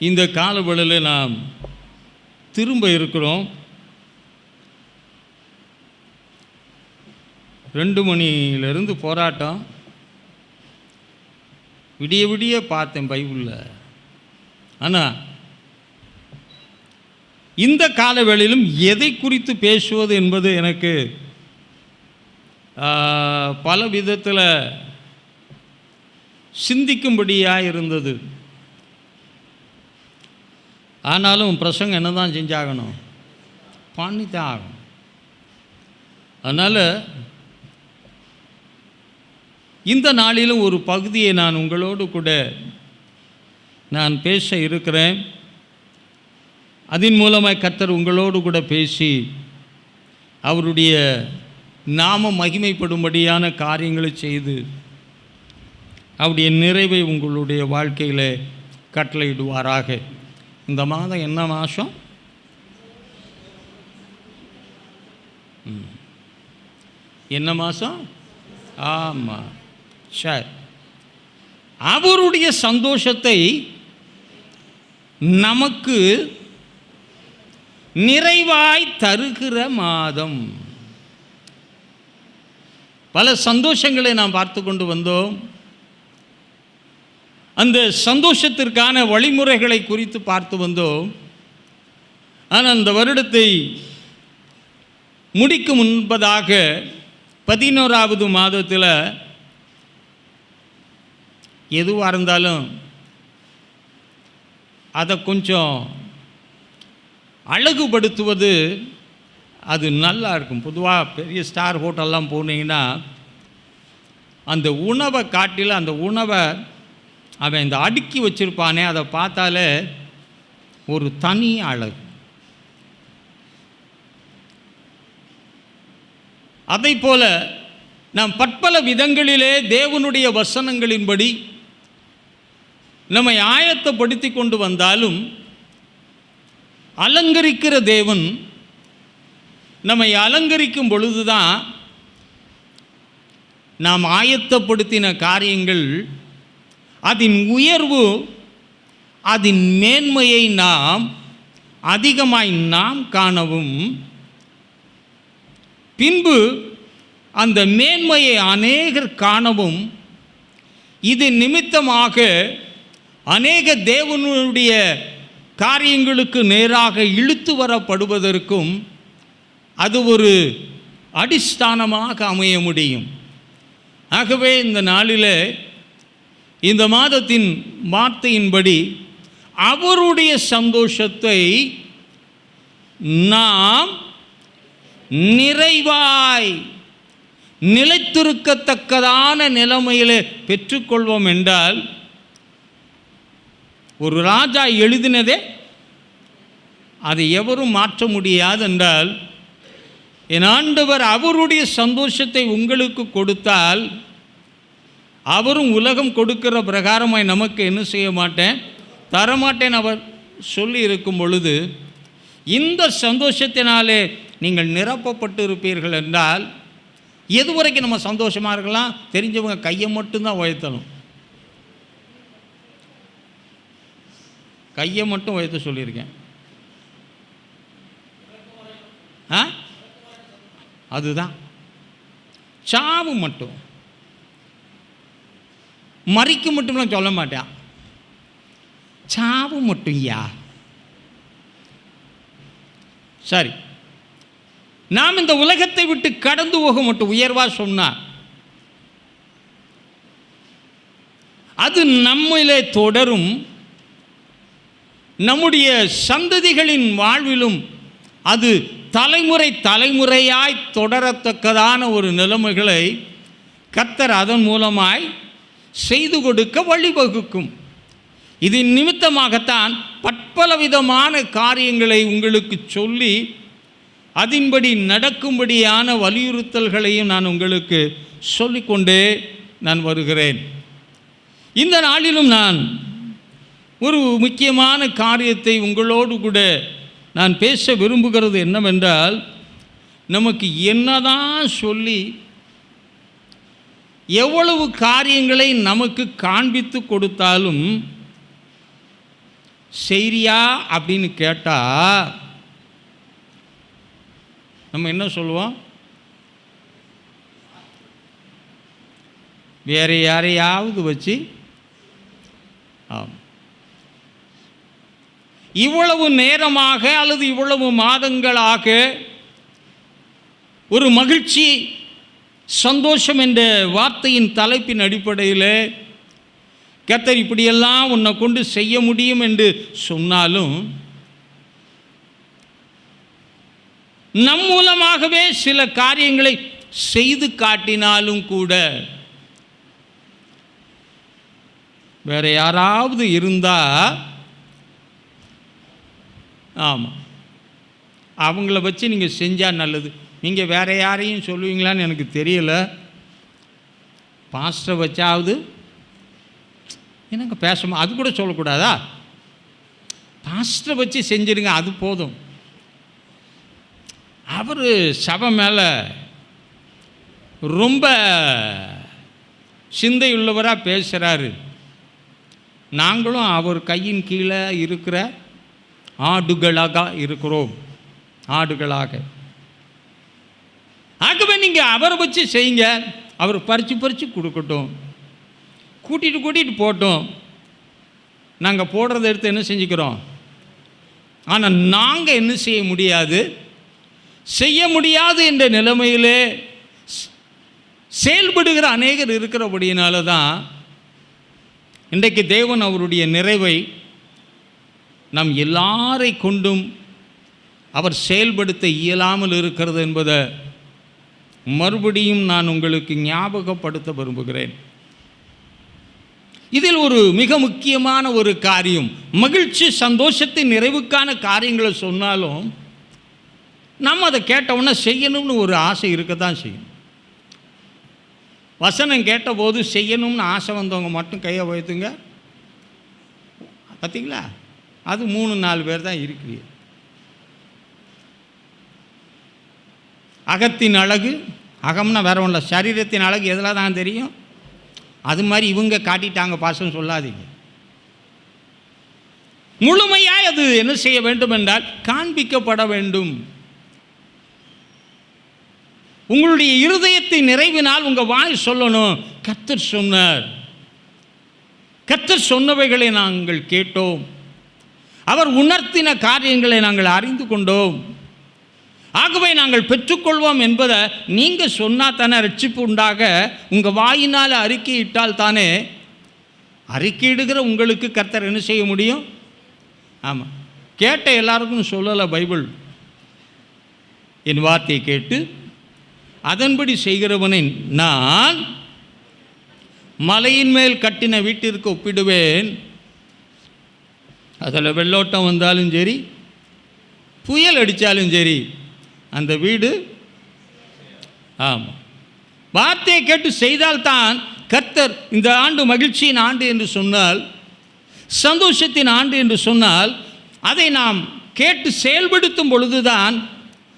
இந்த காலவெளியில் நாம் திரும்ப இருக்கிறோம். 2 மணியிலிருந்து போராட்டம். விடிய விடிய பார்த்தேன் பைபிளில். ஆனால் இந்த காலவேளையிலும் எதை குறித்து பேசுவது என்பது எனக்கு பல விதத்தில் சிந்திக்கும்படியாக இருந்தது. ஆனாலும் பிரசங்கம் என்ன தான் செஞ்சாகணும், பண்ணித்தான் ஆகணும். அதனால் இந்த நாளிலும் ஒரு பகுதியை நான் உங்களோடு கூட நான் பேச இருக்கிறேன். அதன் மூலமாக கர்த்தர் உங்களோடு கூட பேசி அவருடைய நாம மகிமைப்படும்படியான காரியங்களை செய்து அவருடைய நிறைவை உங்களுடைய வாழ்க்கையில் கட்டளையிடுவாராக. இந்த மாதம் என்ன மாதம்? என்ன மாதம்? ஆமாம், சரி. அவருடைய சந்தோஷத்தை நமக்கு நிறைவாய் தருகிற மாதம். பல சந்தோஷங்களை நாம் பார்த்து கொண்டு வந்தோம். அந்த சந்தோஷத்திற்கான வழிமுறைகளை குறித்து பார்த்து வந்தோம். ஆனால் அந்த வருடத்தை முடிக்கும் முன்பதாக 11வது மாதத்தில் எதுவாக இருந்தாலும் அதை கொஞ்சம் அழகுபடுத்துவது அது நல்லா இருக்கும். பொதுவாக பெரிய ஸ்டார் ஹோட்டல்லாம் போனீங்கன்னா அந்த உணவை காட்டில் அந்த உணவை அவன் இந்த அடுக்கி வச்சுருப்பானே, அதை பார்த்தாலே ஒரு தனி அழகு. அதை போல நாம் பற்பல விதங்களிலே தேவனுடைய வசனங்களின்படி நம்மை ஆயத்தப்படுத்தி கொண்டு வந்தாலும் அலங்கரிக்கிற தேவன் நம்மை அலங்கரிக்கும் பொழுதுதான் நாம் ஆயத்தப்படுத்தின காரியங்கள், அதன் உயர்வு, அதன் மேன்மையை நாம் அதிகமாய் நாம் காணவும், பின்பு அந்த மேன்மையை அநேகர் காணவும், இது நிமித்தமாக அநேக தேவனுடைய காரியங்களுக்கு நேராக இழுத்து வரப்படுவதற்கும் அது ஒரு அடிஸ்தானமாக அமைய முடியும். ஆகவே இந்த நாளில் இந்த மாதத்தின் வார்த்தையின்படி அவருடைய சந்தோஷத்தை நாம் நிறைவாய் நிலைத்திருக்கத்தக்கதான நிலைமையில் பெற்றுக்கொள்வோம் என்றால், ஒரு ராஜா எழுதினதே அதை எவரும் மாற்ற முடியாது என்றால், என் ஆண்டவர் அவருடைய சந்தோஷத்தை உங்களுக்கு கொடுத்தால், அவரும் உலகம் கொடுக்கிற பிரகாரமாய் நமக்கு என்ன செய்ய மாட்டேன், தரமாட்டேன் அவர் சொல்லி இருக்கும் பொழுது, இந்த சந்தோஷத்தினாலே நீங்கள் நிரப்பப்பட்டு இருப்பீர்கள் என்றால், எது வரைக்கும் நம்ம சந்தோஷமாக இருக்கலாம்? தெரிஞ்சவங்க கையை மட்டும்தான் உயர்த்தணும். கையை மட்டும் உயர்த்த சொல்லியிருக்கேன். அதுதான் சாவு மட்டும், மறிக்க மட்டும்லாம் சொல்ல மாட்டேன். சாவு மட்டும். சரி, நாம் இந்த உலகத்தை விட்டு கடந்து போக மட்டும் உயர்வா சொன்னார், அது நம்மிலே தொடரும். நம்முடைய சந்ததிகளின் வாழ்விலும் அது தலைமுறை தலைமுறையாய் தொடரத்தக்கதான ஒரு நிலைமைகளை கர்த்தர் அதன் மூலமாய் செய்து கொடுக்க வழிவகுக்கும். இதன் நிமித்தமாகத்தான் பற்பல விதமான காரியங்களை உங்களுக்கு சொல்லி அதன்படி நடக்கும்படியான வலியுறுத்தல்களையும் நான் உங்களுக்கு சொல்லிக்கொண்டே நான் வருகிறேன். இந்த நாளிலும் நான் ஒரு முக்கியமான காரியத்தை உங்களோடு கூட நான் பேச விரும்புகிறது என்னவென்றால், நமக்கு என்னதான் சொல்லி எவ்வளவு காரியங்களை நமக்கு காண்பித்து கொடுத்தாலும் செய்றியா அப்படின்னு கேட்டால் நம்ம என்ன சொல்லுவோம்? வேறு யாரையாவது வச்சு இவ்வளவு நேரமாக அல்லது இவ்வளவு மாதங்களாக ஒரு மகிழ்ச்சி, சந்தோஷம் என்ற வார்த்தையின் தலைப்பின் அடிப்படையில் கர்த்தர் இப்படியெல்லாம் உன்னை கொண்டு செய்ய முடியும் என்று சொன்னாலும், நம் மூலமாகவே சில காரியங்களை செய்து காட்டினாலும் கூட வேற யாராவது இருந்தால் ஆமாம் அவங்கள வச்சு நீங்கள் செஞ்சால் நல்லது. நீங்கள் வேறு யாரையும் சொல்லுவீங்களான்னு எனக்கு தெரியல. பாஸ்டரை வச்சாவது எனக்கு பேசணும், அது கூட சொல்லக்கூடாதா? பாஸ்டரை வச்சு செஞ்சிருங்க, அது போதும். அவர் சபை மேலே ரொம்ப சிந்தையுள்ளவராக பேசுகிறாரு. நாங்களும் அவர் கையின் கீழே இருக்கிற ஆடுகளாக இருக்கிறோம், ஆடுகளாக. ஆகவே நீங்கள் அவரை வச்சு செய்யுங்க. அவர் பறித்து கொடுக்கட்டும், கூட்டிகிட்டு போட்டோம். நாங்கள் போடுறத எடுத்து என்ன செஞ்சுக்கிறோம். ஆனால் நாங்கள் என்ன செய்ய முடியாது, செய்ய முடியாது என்ற நிலைமையிலே செயல்படுகிற அநேகர் இருக்கிறபடியினால தான் இன்றைக்கு தேவன் அவருடைய நிறைவை நம் எல்லாரை கொண்டும் அவர் செயல்படுத்த இயலாமல் இருக்கிறது என்பதை மறுபடியும் நான் உங்களுக்கு ஞாபகப்படுத்த விரும்புகிறேன். இதில் ஒரு மிக முக்கியமான ஒரு காரியம், மகிழ்ச்சி சந்தோஷத்தின் நிறைவுக்கான காரியங்களை சொன்னாலும் நம்ம அதை கேட்டவுடனே செய்யணும்னு ஒரு ஆசை இருக்கத்தான் செய்யும். வசனம் கேட்டபோது செய்யணும்னு ஆசை வந்தவங்க மட்டும் கையை வைத்துங்க. பார்த்தீங்களா, அது 3-4 பேர் தான் இருக்கிறீங்க. அகத்தின் அழகு, அகம்னா வேற ஒன்றும் இல்லை, சரீரத்தின் அழகு எதில் தான் தெரியும். அது மாதிரி இவங்க காட்டிட்டாங்க பாசம் சொல்லாதீங்க. முழுமையாய் அது என்ன செய்ய வேண்டும் என்றால் காண்பிக்கப்பட வேண்டும். உங்களுடைய இருதயத்தின் நிறைவினால் உங்கள் வாய் சொல்லணும், கர்த்தர் சொன்னார், கர்த்தர் சொன்னவைகளை நாங்கள் கேட்டோம், அவர் உணர்த்தின காரியங்களை நாங்கள் அறிந்து கொண்டோம், ஆகவே நாங்கள் பெற்றுக்கொள்வோம் என்பதை நீங்கள் சொன்னால் தானே ரட்சிப்பு உண்டாக. உங்கள் வாயினால் அறிக்கையிட்டால் தானே அறிக்கையிடுகிற உங்களுக்கு கர்த்தர் என்ன செய்ய முடியும். ஆமாம், கேட்ட எல்லாருக்கும் சொல்லலை பைபிள். என் வார்த்தையை கேட்டு அதன்படி செய்கிறவனை நான் மலையின் மேல் கட்டின வீட்டிற்கு ஒப்பிடுவேன். அதில் வெள்ளோட்டம் வந்தாலும் சரி, புயல் அடித்தாலும் சரி, அந்த வீடு ஆமாம் வார்த்தையை கேட்டு செய்தால்தான் கர்த்தர் இந்த ஆண்டு மகிழ்ச்சியின் ஆண்டு என்று சொன்னால், சந்தோஷத்தின் ஆண்டு என்று சொன்னால், அதை நாம் கேட்டு செயல்படுத்தும் பொழுதுதான்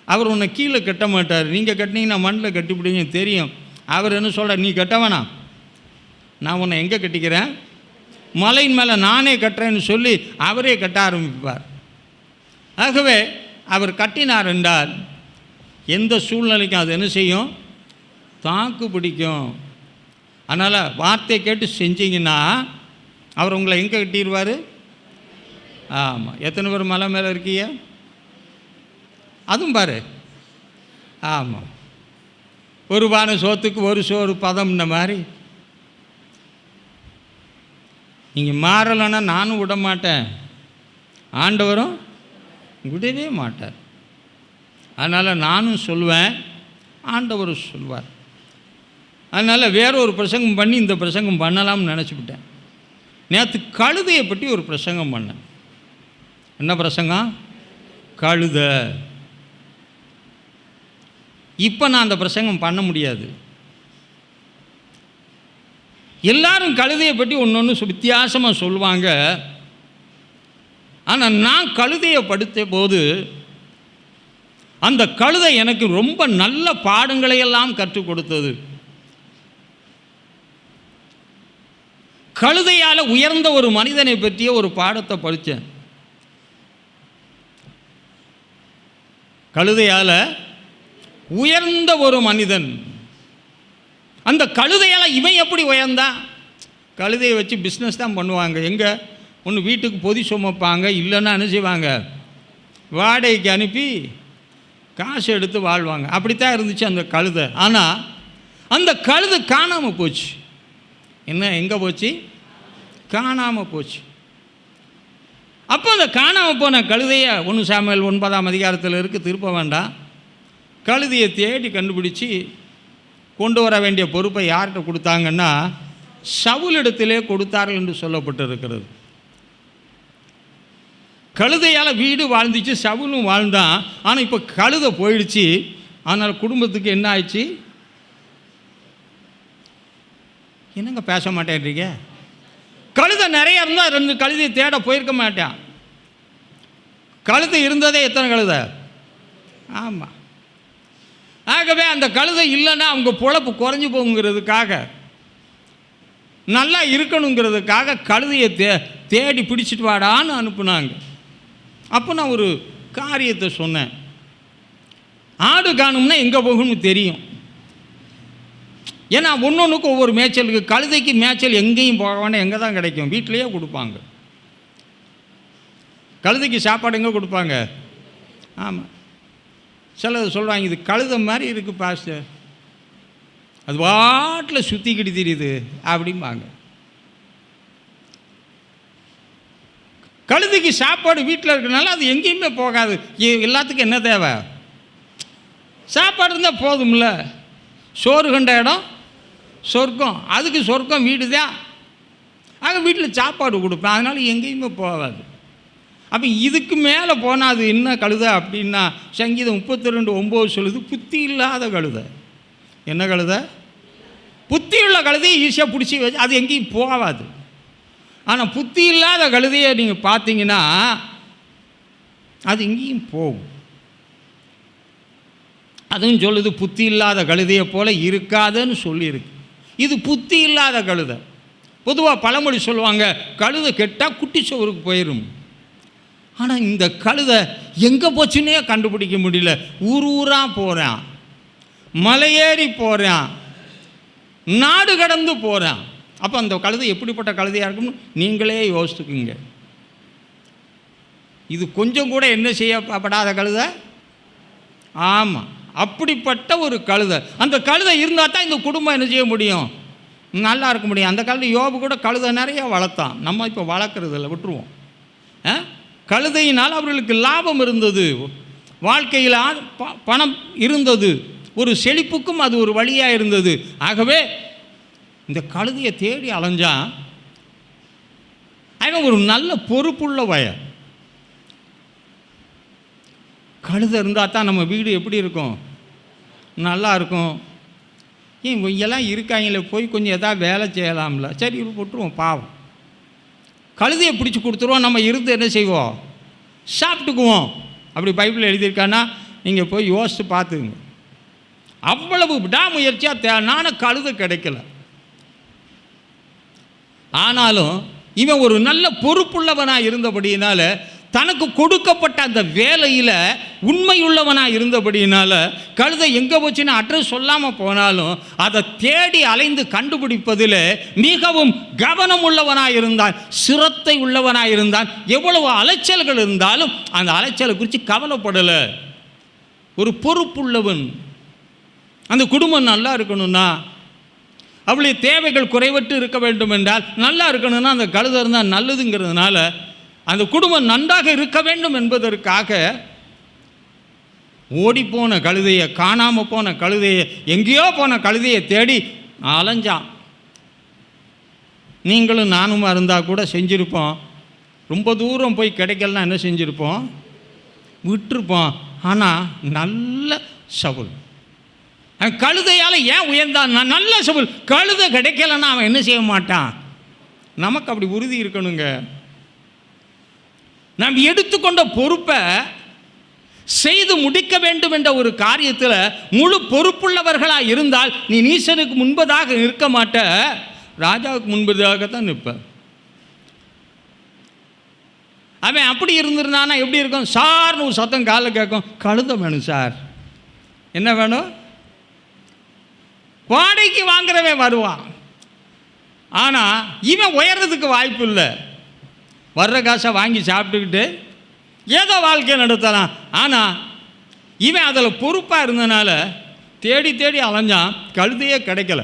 அவர் உன்னை கீழே கட்ட மாட்டார். நீங்கள் கட்டினீங்கன்னா மண்ணில் கட்டிப்பிடிங்க தெரியும். அவர் என்ன சொல்கிறார், நீ கட்ட வேணாம், நான் உன்னை எங்கே கட்டிக்கிறேன், மலையின் மேலே நானே கட்டுறேன்னு சொல்லி அவரே கட்ட ஆரம்பிப்பார். ஆகவே அவர் கட்டினார் என்றால் எந்த சூழ்நிலைக்கும் அது என்ன செய்யும், தாக்கு பிடிக்கும். அதனால் வார்த்தையை கேட்டு செஞ்சீங்கன்னா அவர் உங்களை எங்கே கட்டிடுவார். ஆமாம், எத்தனை பேர் மலை மேலே இருக்கீங்க, அதுவும் பாரு. ஆமாம், ஒரு பானை சோத்துக்கு ஒரு சோறு பதம்ன மாதிரி நீங்கள் மாறலைன்னா நானும் விட மாட்டேன், ஆண்டவரும் விடவே மாட்டார். அதனால் நானும் சொல்லுவேன், ஆண்டவரும் சொல்வார். அதனால் வேற ஒரு பிரசங்கம் பண்ணி இந்த பிரசங்கம் பண்ணலாம்னு நினச்சிவிட்டேன். நேற்று கழுதையை பற்றி ஒரு பிரசங்கம் பண்ணேன். என்ன பிரசங்கம்? கழுதை. இப்போ நான் அந்த பிரசங்கம் பண்ண முடியாது. எல்லாரும் கழுதையை பற்றி ஒன்று வித்தியாசமாக சொல்லுவாங்க. ஆனால் நான் கழுதையை படித்த போது அந்த கழுதை எனக்கு ரொம்ப நல்ல பாடங்களையெல்லாம் கற்றுக் கொடுத்தது. கழுதையால் உயர்ந்த ஒரு மனிதனை பற்றிய ஒரு பாடத்தை படித்தேன். கழுதையால் உயர்ந்த ஒரு மனிதன். அந்த கழுதையால் இவன் எப்படி உயர்ந்தான்? கழுதையை வச்சு பிஸ்னஸ் தான் பண்ணுவாங்க. எங்கே ஒன்று வீட்டுக்கு பொதி சுமப்பாங்க, இல்லைன்னா என்ன செய்வாங்க, வாடகைக்கு அனுப்பி காசு எடுத்து வாழ்வாங்க. அப்படித்தான் இருந்துச்சு அந்த கழுதை. ஆனால் அந்த கழுதை காணாமல் போச்சு. என்ன எங்கே போச்சு? காணாமல் போச்சு. அப்போ அந்த காணாமல் போன கழுதையை 1 சாமுவேல் 9ஆம் அதிகாரத்தில் இருக்குது, திருப்ப வேண்டாம். கழுதையை தேடி கண்டுபிடிச்சி கொண்டு வர வேண்டிய பொறுப்பை யார்கிட்ட கொடுத்தாங்கன்னா சவுலிடத்திலே கொடுத்தார்கள் என்று சொல்லப்பட்டிருக்கிறது. கழுதையால் வீடு வாழ்ந்துச்சு, சவுலும் வாழ்ந்தான். ஆனால் இப்போ கழுதை போயிடுச்சு. ஆனால் குடும்பத்துக்கு என்ன ஆயிடுச்சு? என்னங்க பேச மாட்டேன்றீங்க? கழுதை நிறைய இருந்தால் 2 கழுதையை தேட போயிருக்க மாட்டான். கழுதை இருந்ததே எத்தனை கழுதை? ஆமாம். ஆகவே அந்த கழுதை இல்லைன்னா அவங்க பொழப்பு குறைஞ்சி போகுங்கிறதுக்காக, நல்லா இருக்கணுங்கிறதுக்காக கழுதையை தேடி பிடிச்சிட்டு வாடான்னு அனுப்புனாங்க. அப்போ நான் ஒரு காரியத்தை சொன்னேன். ஆடு காணும்னா எங்கே போகணும்னு தெரியும். ஏன்னா ஒன்றொன்றுக்கு ஒவ்வொரு மேய்ச்சலுக்கு. கழுதைக்கு மேய்ச்சல் எங்கேயும் போக வேண்டாம், எங்கே தான் கிடைக்கும், வீட்டிலையே கொடுப்பாங்க. கழுதைக்கு சாப்பாடு எங்கே கொடுப்பாங்க? ஆமாம். சிலது சொல்லுவாங்க, இது கழுதை மாதிரி இருக்குது பாஸ்டர், அது வாட்டில் சுற்றிக்கிட்டு தெரியுது அப்படிம்பாங்க. கழுதைக்கு சாப்பாடு வீட்டில் இருக்கிறனால அது எங்கேயுமே போகாது. எல்லாத்துக்கும் என்ன தேவை? சாப்பாடு இருந்தால் போதும்ல. சோறு கண்ட இடம் சொர்க்கம், அதுக்கு சொர்க்கம் வீடு தான். ஆக வீட்டில் சாப்பாடு கொடுப்பேன், அதனால் எங்கேயுமே போகாது. அப்போ இதுக்கு மேலே போனால் அது என்ன கழுதை அப்படின்னா, சங்கீதம் 32:9 சொல்லுது, புத்தி இல்லாத கழுதை. என்ன கழுதை? புத்தி உள்ள கழுதையை ஈஸியாக பிடிச்சி வச்சு அது எங்கேயும் போகாது. ஆனால் புத்தி இல்லாத கழுதையை நீங்கள் பார்த்தீங்கன்னா அது எங்கேயும் போகும். அதுவும் சொல்லுது, புத்தி இல்லாத கழுதையை போல் இருக்காதுன்னு சொல்லியிருக்கு. இது புத்தி இல்லாத கழுதை. பொதுவாக பழமொழி சொல்லுவாங்க, கழுதை கெட்டால் குட்டி சோறுக்கு போயிடும். ஆனால் இந்த கழுதை எங்கே போச்சுன்னே கண்டுபிடிக்க முடியல. ஊராக போகிறான், மலையேறி போகிறான், நாடு கடந்து போகிறான். அப்போ அந்த கழுதை எப்படிப்பட்ட கழுதையாக இருக்கும்னு நீங்களே யோசித்துக்குங்க. இது கொஞ்சம் கூட என்ன செய்யப்படாத கழுதை. ஆமாம், அப்படிப்பட்ட ஒரு கழுதை. அந்த கழுதை இருந்தால் தான் இந்த குடும்பம் என்ன செய்ய முடியும், நல்லா இருக்க முடியும். அந்த கழுதை யோபு கூட கழுதை நிறைய வளர்த்தான். நம்ம இப்போ வளர்க்குறதில்ல, விட்டுருவோம். கழுதையினால் அவர்களுக்கு லாபம் இருந்தது, வாழ்க்கையில் பணம் இருந்தது, ஒரு செழிப்புக்கும் அது ஒரு வழியாக இருந்தது. ஆகவே இந்த கழுதையை தேடி அலைஞ்சான். அவன் ஒரு நல்ல பொறுப்புள்ள வயல். கழுதை இருந்தால் தான் நம்ம வீடு எப்படி இருக்கும், நல்லா இருக்கும். ஏன் எல்லாம் இருக்காங்களே, போய் கொஞ்சம் எதாவது வேலை செய்யலாம்ல, சரி போட்டுருவோம், பாவம். கழுதையை பிடிச்சி கொடுத்துருவோம், நம்ம இருந்து என்ன செய்வோம், சாப்பிட்டுக்குவோம். அப்படி பைபிளில் எழுதியிருக்கான்னா நீங்கள் போய் யோசித்து பார்த்துங்க. அவ்வளவு விடாமுயற்சியாக நானும் கழுதை கிடைக்கல. ஆனாலும் இவன் ஒரு நல்ல பொறுப்புள்ளவனாக இருந்தபடியினால, தனக்கு கொடுக்கப்பட்ட அந்த வேலையில் உண்மையுள்ளவனாக இருந்தபடியினால, கழுதை எங்கே போச்சுன்னு அட்ரஸ் சொல்லாமல் போனாலும் அதை தேடி அலைந்து கண்டுபிடிப்பதில் மிகவும் கவனம் உள்ளவனாக இருந்தான், சிரத்தை உள்ளவனாக இருந்தான். எவ்வளவு அலைச்சல்கள் இருந்தாலும் அந்த அலைச்சலை குறித்து கவலைப்படலை. ஒரு பொறுப்புள்ளவன். அந்த குடும்பம் நல்லா இருக்கணும்னா, அவளுடைய தேவைகள் குறைவற்று இருக்க வேண்டும் என்றால், நல்லா இருக்கணும்னா அந்த கழுதை இருந்தால் நல்லதுங்கிறதுனால அந்த குடும்பம் நன்றாக இருக்க வேண்டும் என்பதற்காக ஓடிப்போன கழுதையை, காணாமல் போன கழுதையை, எங்கேயோ போன கழுதையை தேடி அலைஞ்சான். நீங்களும் நானுமா இருந்தால் கூட செஞ்சுருப்போம். ரொம்ப தூரம் போய் கிடைக்கலன்னா என்ன செஞ்சுருப்போம், விட்டுருப்போம். ஆனால் நல்ல சவுல், அவன் கழுதையால் ஏன் உயர்ந்தான்? நல்ல சவுல். கழுதை கிடைக்கலன்னா அவன் என்ன செய்ய மாட்டான். நமக்கு அப்படி உறுதி இருக்கணுங்க. நாம் எடுத்துக்கொண்ட பொறுப்பை செய்து முடிக்க வேண்டும் என்ற ஒரு காரியத்தில் முழு பொறுப்புள்ளவர்களாக இருந்தால் நீ நீசனுக்கு முன்பதாக நிற்க மாட்ட, ராஜாவுக்கு முன்பதாகத்தான் நிற்ப. அவன் அப்படி இருந்திருந்தானா எப்படி இருக்கும்? சார்னு ஒரு சத்தம் காலில் கேட்கும், கழுதை வேணும் சார். என்ன வேணும்? வாடகைக்கு வாங்குறவன் வருவான். ஆனால் இவன் உயர்றதுக்கு வாய்ப்பு இல்லை. வர்ற காசை வாங்கி சாப்பிட்டுக்கிட்டு ஏதோ வாழ்க்கையை நடத்தலாம். ஆனால் இவன் அதில் பொறுப்பாக இருந்தனால தேடி தேடி அலைஞ்சான், கழுதையே கிடைக்கல.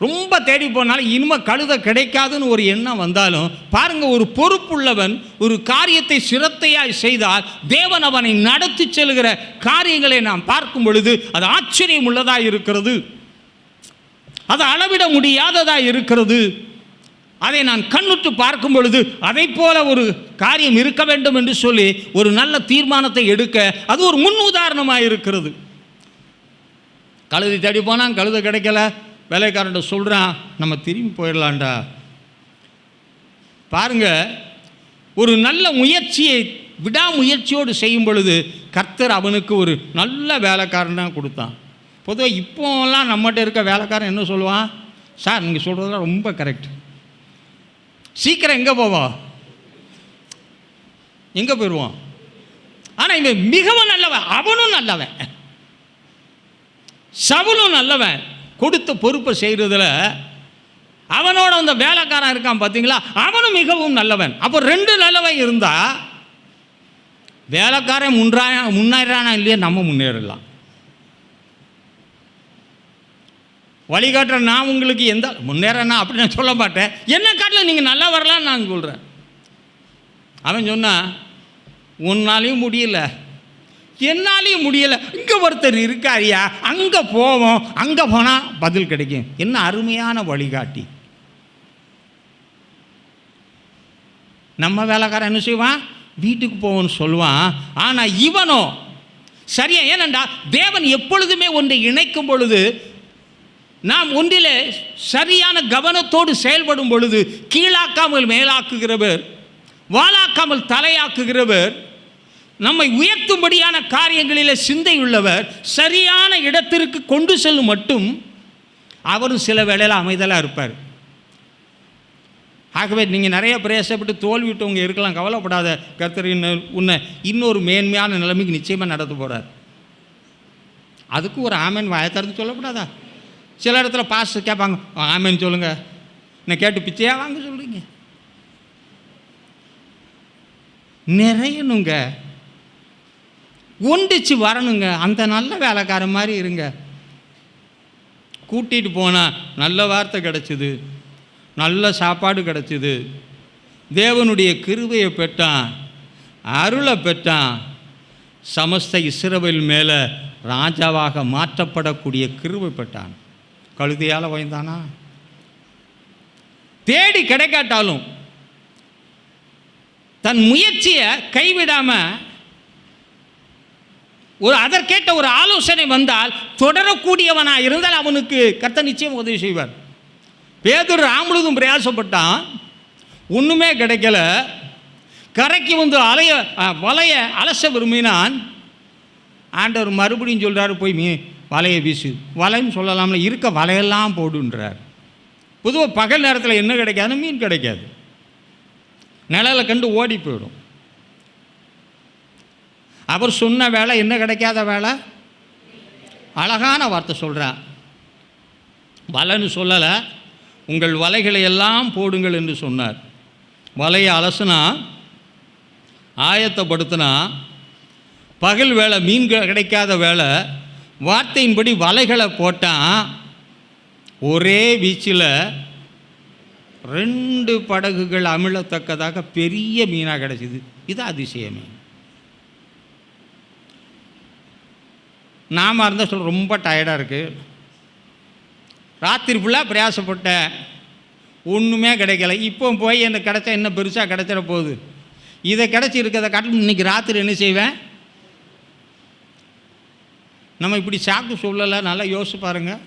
ரொம்ப தேடி போனாலும் இனிமேல் கழுதை கிடைக்காதுன்னு ஒரு எண்ணம் வந்தாலும் பாருங்கள், ஒரு பொறுப்புள்ளவன் ஒரு காரியத்தை சிரத்தையாய் செய்தால் தேவன் அவனை நடத்தி செல்கிற காரியங்களை நாம் பார்க்கும் பொழுது அது ஆச்சரியம் உள்ளதாக இருக்கிறது. அது அளவிட முடியாததாக இருக்கிறது. அதை நான் கண்ணுற்று பார்க்கும் பொழுது அதை போல ஒரு காரியம் இருக்க வேண்டும் என்று சொல்லி ஒரு நல்ல தீர்மானத்தை எடுக்க அது ஒரு முன் உதாரணமாக இருக்கிறது. கழுதை தேடி போனான், கழுதை கிடைக்கல. வேலைக்காரன்ட்ட சொல்கிறான், நம்ம திரும்பி போயிடலான்டா. பாருங்க, ஒரு நல்ல முயற்சியை விடாமுயற்சியோடு செய்யும் பொழுது கர்த்தர் அவனுக்கு ஒரு நல்ல வேலைக்காரனாக கொடுத்தான். பொதுவாக இப்போலாம் நம்மகிட்ட இருக்க வேலைக்காரன் என்ன சொல்லுவான்? சார் நீங்கள் சொல்கிறதெல்லாம் ரொம்ப கரெக்ட், சீக்கிரம் எங்கே போவோம், எங்கே போயிடுவோம். ஆனால் இவன் மிகவும் நல்லவன், அவனும் நல்லவன், சவுலும் நல்லவன். கொடுத்த பொறுப்பை செய்கிறதுல அவனோட அந்த வேலைக்காரன் இருக்கான் பார்த்தீங்களா, அவனும் மிகவும் நல்லவன். அப்போ ரெண்டு நல்லவன் இருந்தால் வேலைக்காரன் முன்னேறானா இல்லையா, நம்ம முன்னேறலாம். வழிகாட்டுற நான் உங்களுக்கு எந்த முன்னேறனா அப்படி நான் சொல்ல மாட்டேன், என்ன காட்டில் நீங்கள் நல்லா வரலான்னு நான் சொல்கிறேன். அவன் சொன்னான், உன்னாலையும் முடியல, என்னாலையும் முடியலை, இங்கே ஒருத்தர் இருக்காரியா, அங்கே போவோம், அங்கே போனால் பதில் கிடைக்கும். என்ன அருமையான வழிகாட்டி. நம்ம வேலைக்காரன் என்ன செய்வான்? வீட்டுக்கு போவோன்னு சொல்லுவான். ஆனால் இவனோ சரியா, ஏனண்டா தேவன் எப்பொழுதுமே ஒன்றை இணைக்கும் பொழுது நாம் ஒன்றிலே சரியான கவனத்தோடு செயல்படும் பொழுது கீழாக்காமல் மேலாக்குகிறவர், வாளாக்காமல் தலையாக்குகிறவர், நம்மை உயர்த்தும்படியான காரியங்களில் சிந்தையுள்ளவர், சரியான இடத்திற்கு கொண்டு செல்லும் மட்டும் அவரும் சில வேளையில் அமைதலாக இருப்பார். ஆகவே நீங்கள் நிறைய பிரயாசப்பட்டு தோல்விட்டவங்க இருக்கலாம், கவலைப்படாத, கர்த்தர் உன்னை இன்னொரு மேன்மையான நிலைமைக்கு நிச்சயமாக நடத்த போகிறார். அதுக்கு ஒரு ஆமேன் வாயை திறந்து சொல்லக்கூடாதா? சில இடத்துல பாஸ் கேட்பாங்க, ஆமேன்னு சொல்லுங்கள், நான் கேட்டு பிச்சையாக வாங்க சொல்கிறீங்க. நிறையணுங்க, ஒண்டிச்சு வரணுங்க, அந்த நல்ல வேலைக்காரன் மாதிரி இருங்க. கூட்டிகிட்டு போனால் நல்ல வார்த்தை கிடச்சிது, நல்ல சாப்பாடு கிடச்சிது, தேவனுடைய கிருபையை பெற்றான், அருளை பெற்றான், சமஸ்த இஸ்ரவேல் மேலே ராஜாவாக மாற்றப்படக்கூடிய கிருபை பெற்றான். கழுதையால் வாய்ந்தானா? தேடி கிடைக்காட்டாலும் தன் முயற்சியை கைவிடாமல் ஒரு அதற்கேட்ட ஒரு ஆலோசனை வந்தால் தொடரக்கூடியவனாக இருந்தால் அவனுக்கு கர்த்தர் நிச்சயம் உதவி செய்வார். பேதுரு ராமுழுதும் பிரயாசப்பட்டான், ஒன்றுமே கிடைக்கல. கரைக்கு வந்து வலைய அலச விரும்பினான். ஆண்டவர் மறுபடியும் சொல்கிறாரு, போய் வலையை வீசு. வலைன்னு சொல்லலாம்ல, இருக்க வலையெல்லாம் போடுன்றார். பொதுவாக பகல் நேரத்தில் என்ன கிடைக்காது? மீன் கிடைக்காது, நிழலை கண்டு ஓடி போயிடும். அவர் சொன்ன வேலை என்ன கிடைக்காத வேலை? அழகான வார்த்தை சொல்கிறார். வலைன்னு சொல்லலை, உங்கள் வலைகளை எல்லாம் போடுங்கள் என்று சொன்னார். வலையை அலசுனா, ஆயத்தப்படுத்தினா, பகல் வேலை மீன் கிடைக்காத வேலை, வார்த்தையின்படி வலைகளை போட்டான். ஒரே வீச்சில் 2 படகுகள் அமிழத்தக்கதாக பெரிய மீனாக கிடைச்சிது. இது அதிசயமே. நாம இருந்தால் சொல்ல ரொம்ப டயர்டாக இருக்குது, ராத்திரி ஃபுல்லாக பிரயாசப்பட்டேன், ஒன்றுமே கிடைக்கல, இப்போ போய் எனக்கு கிடைச்சா என்ன பெருசாக கிடைச்சிட போகுது, இதை கிடச்சி இருக்கிறத காட்டிலும் இன்றைக்கி ராத்திரி என்ன செய்வேன்? நம்ம இப்படி சாக்கு சொல்லலை, நல்லா யோசிச்சு பாருங்கள்.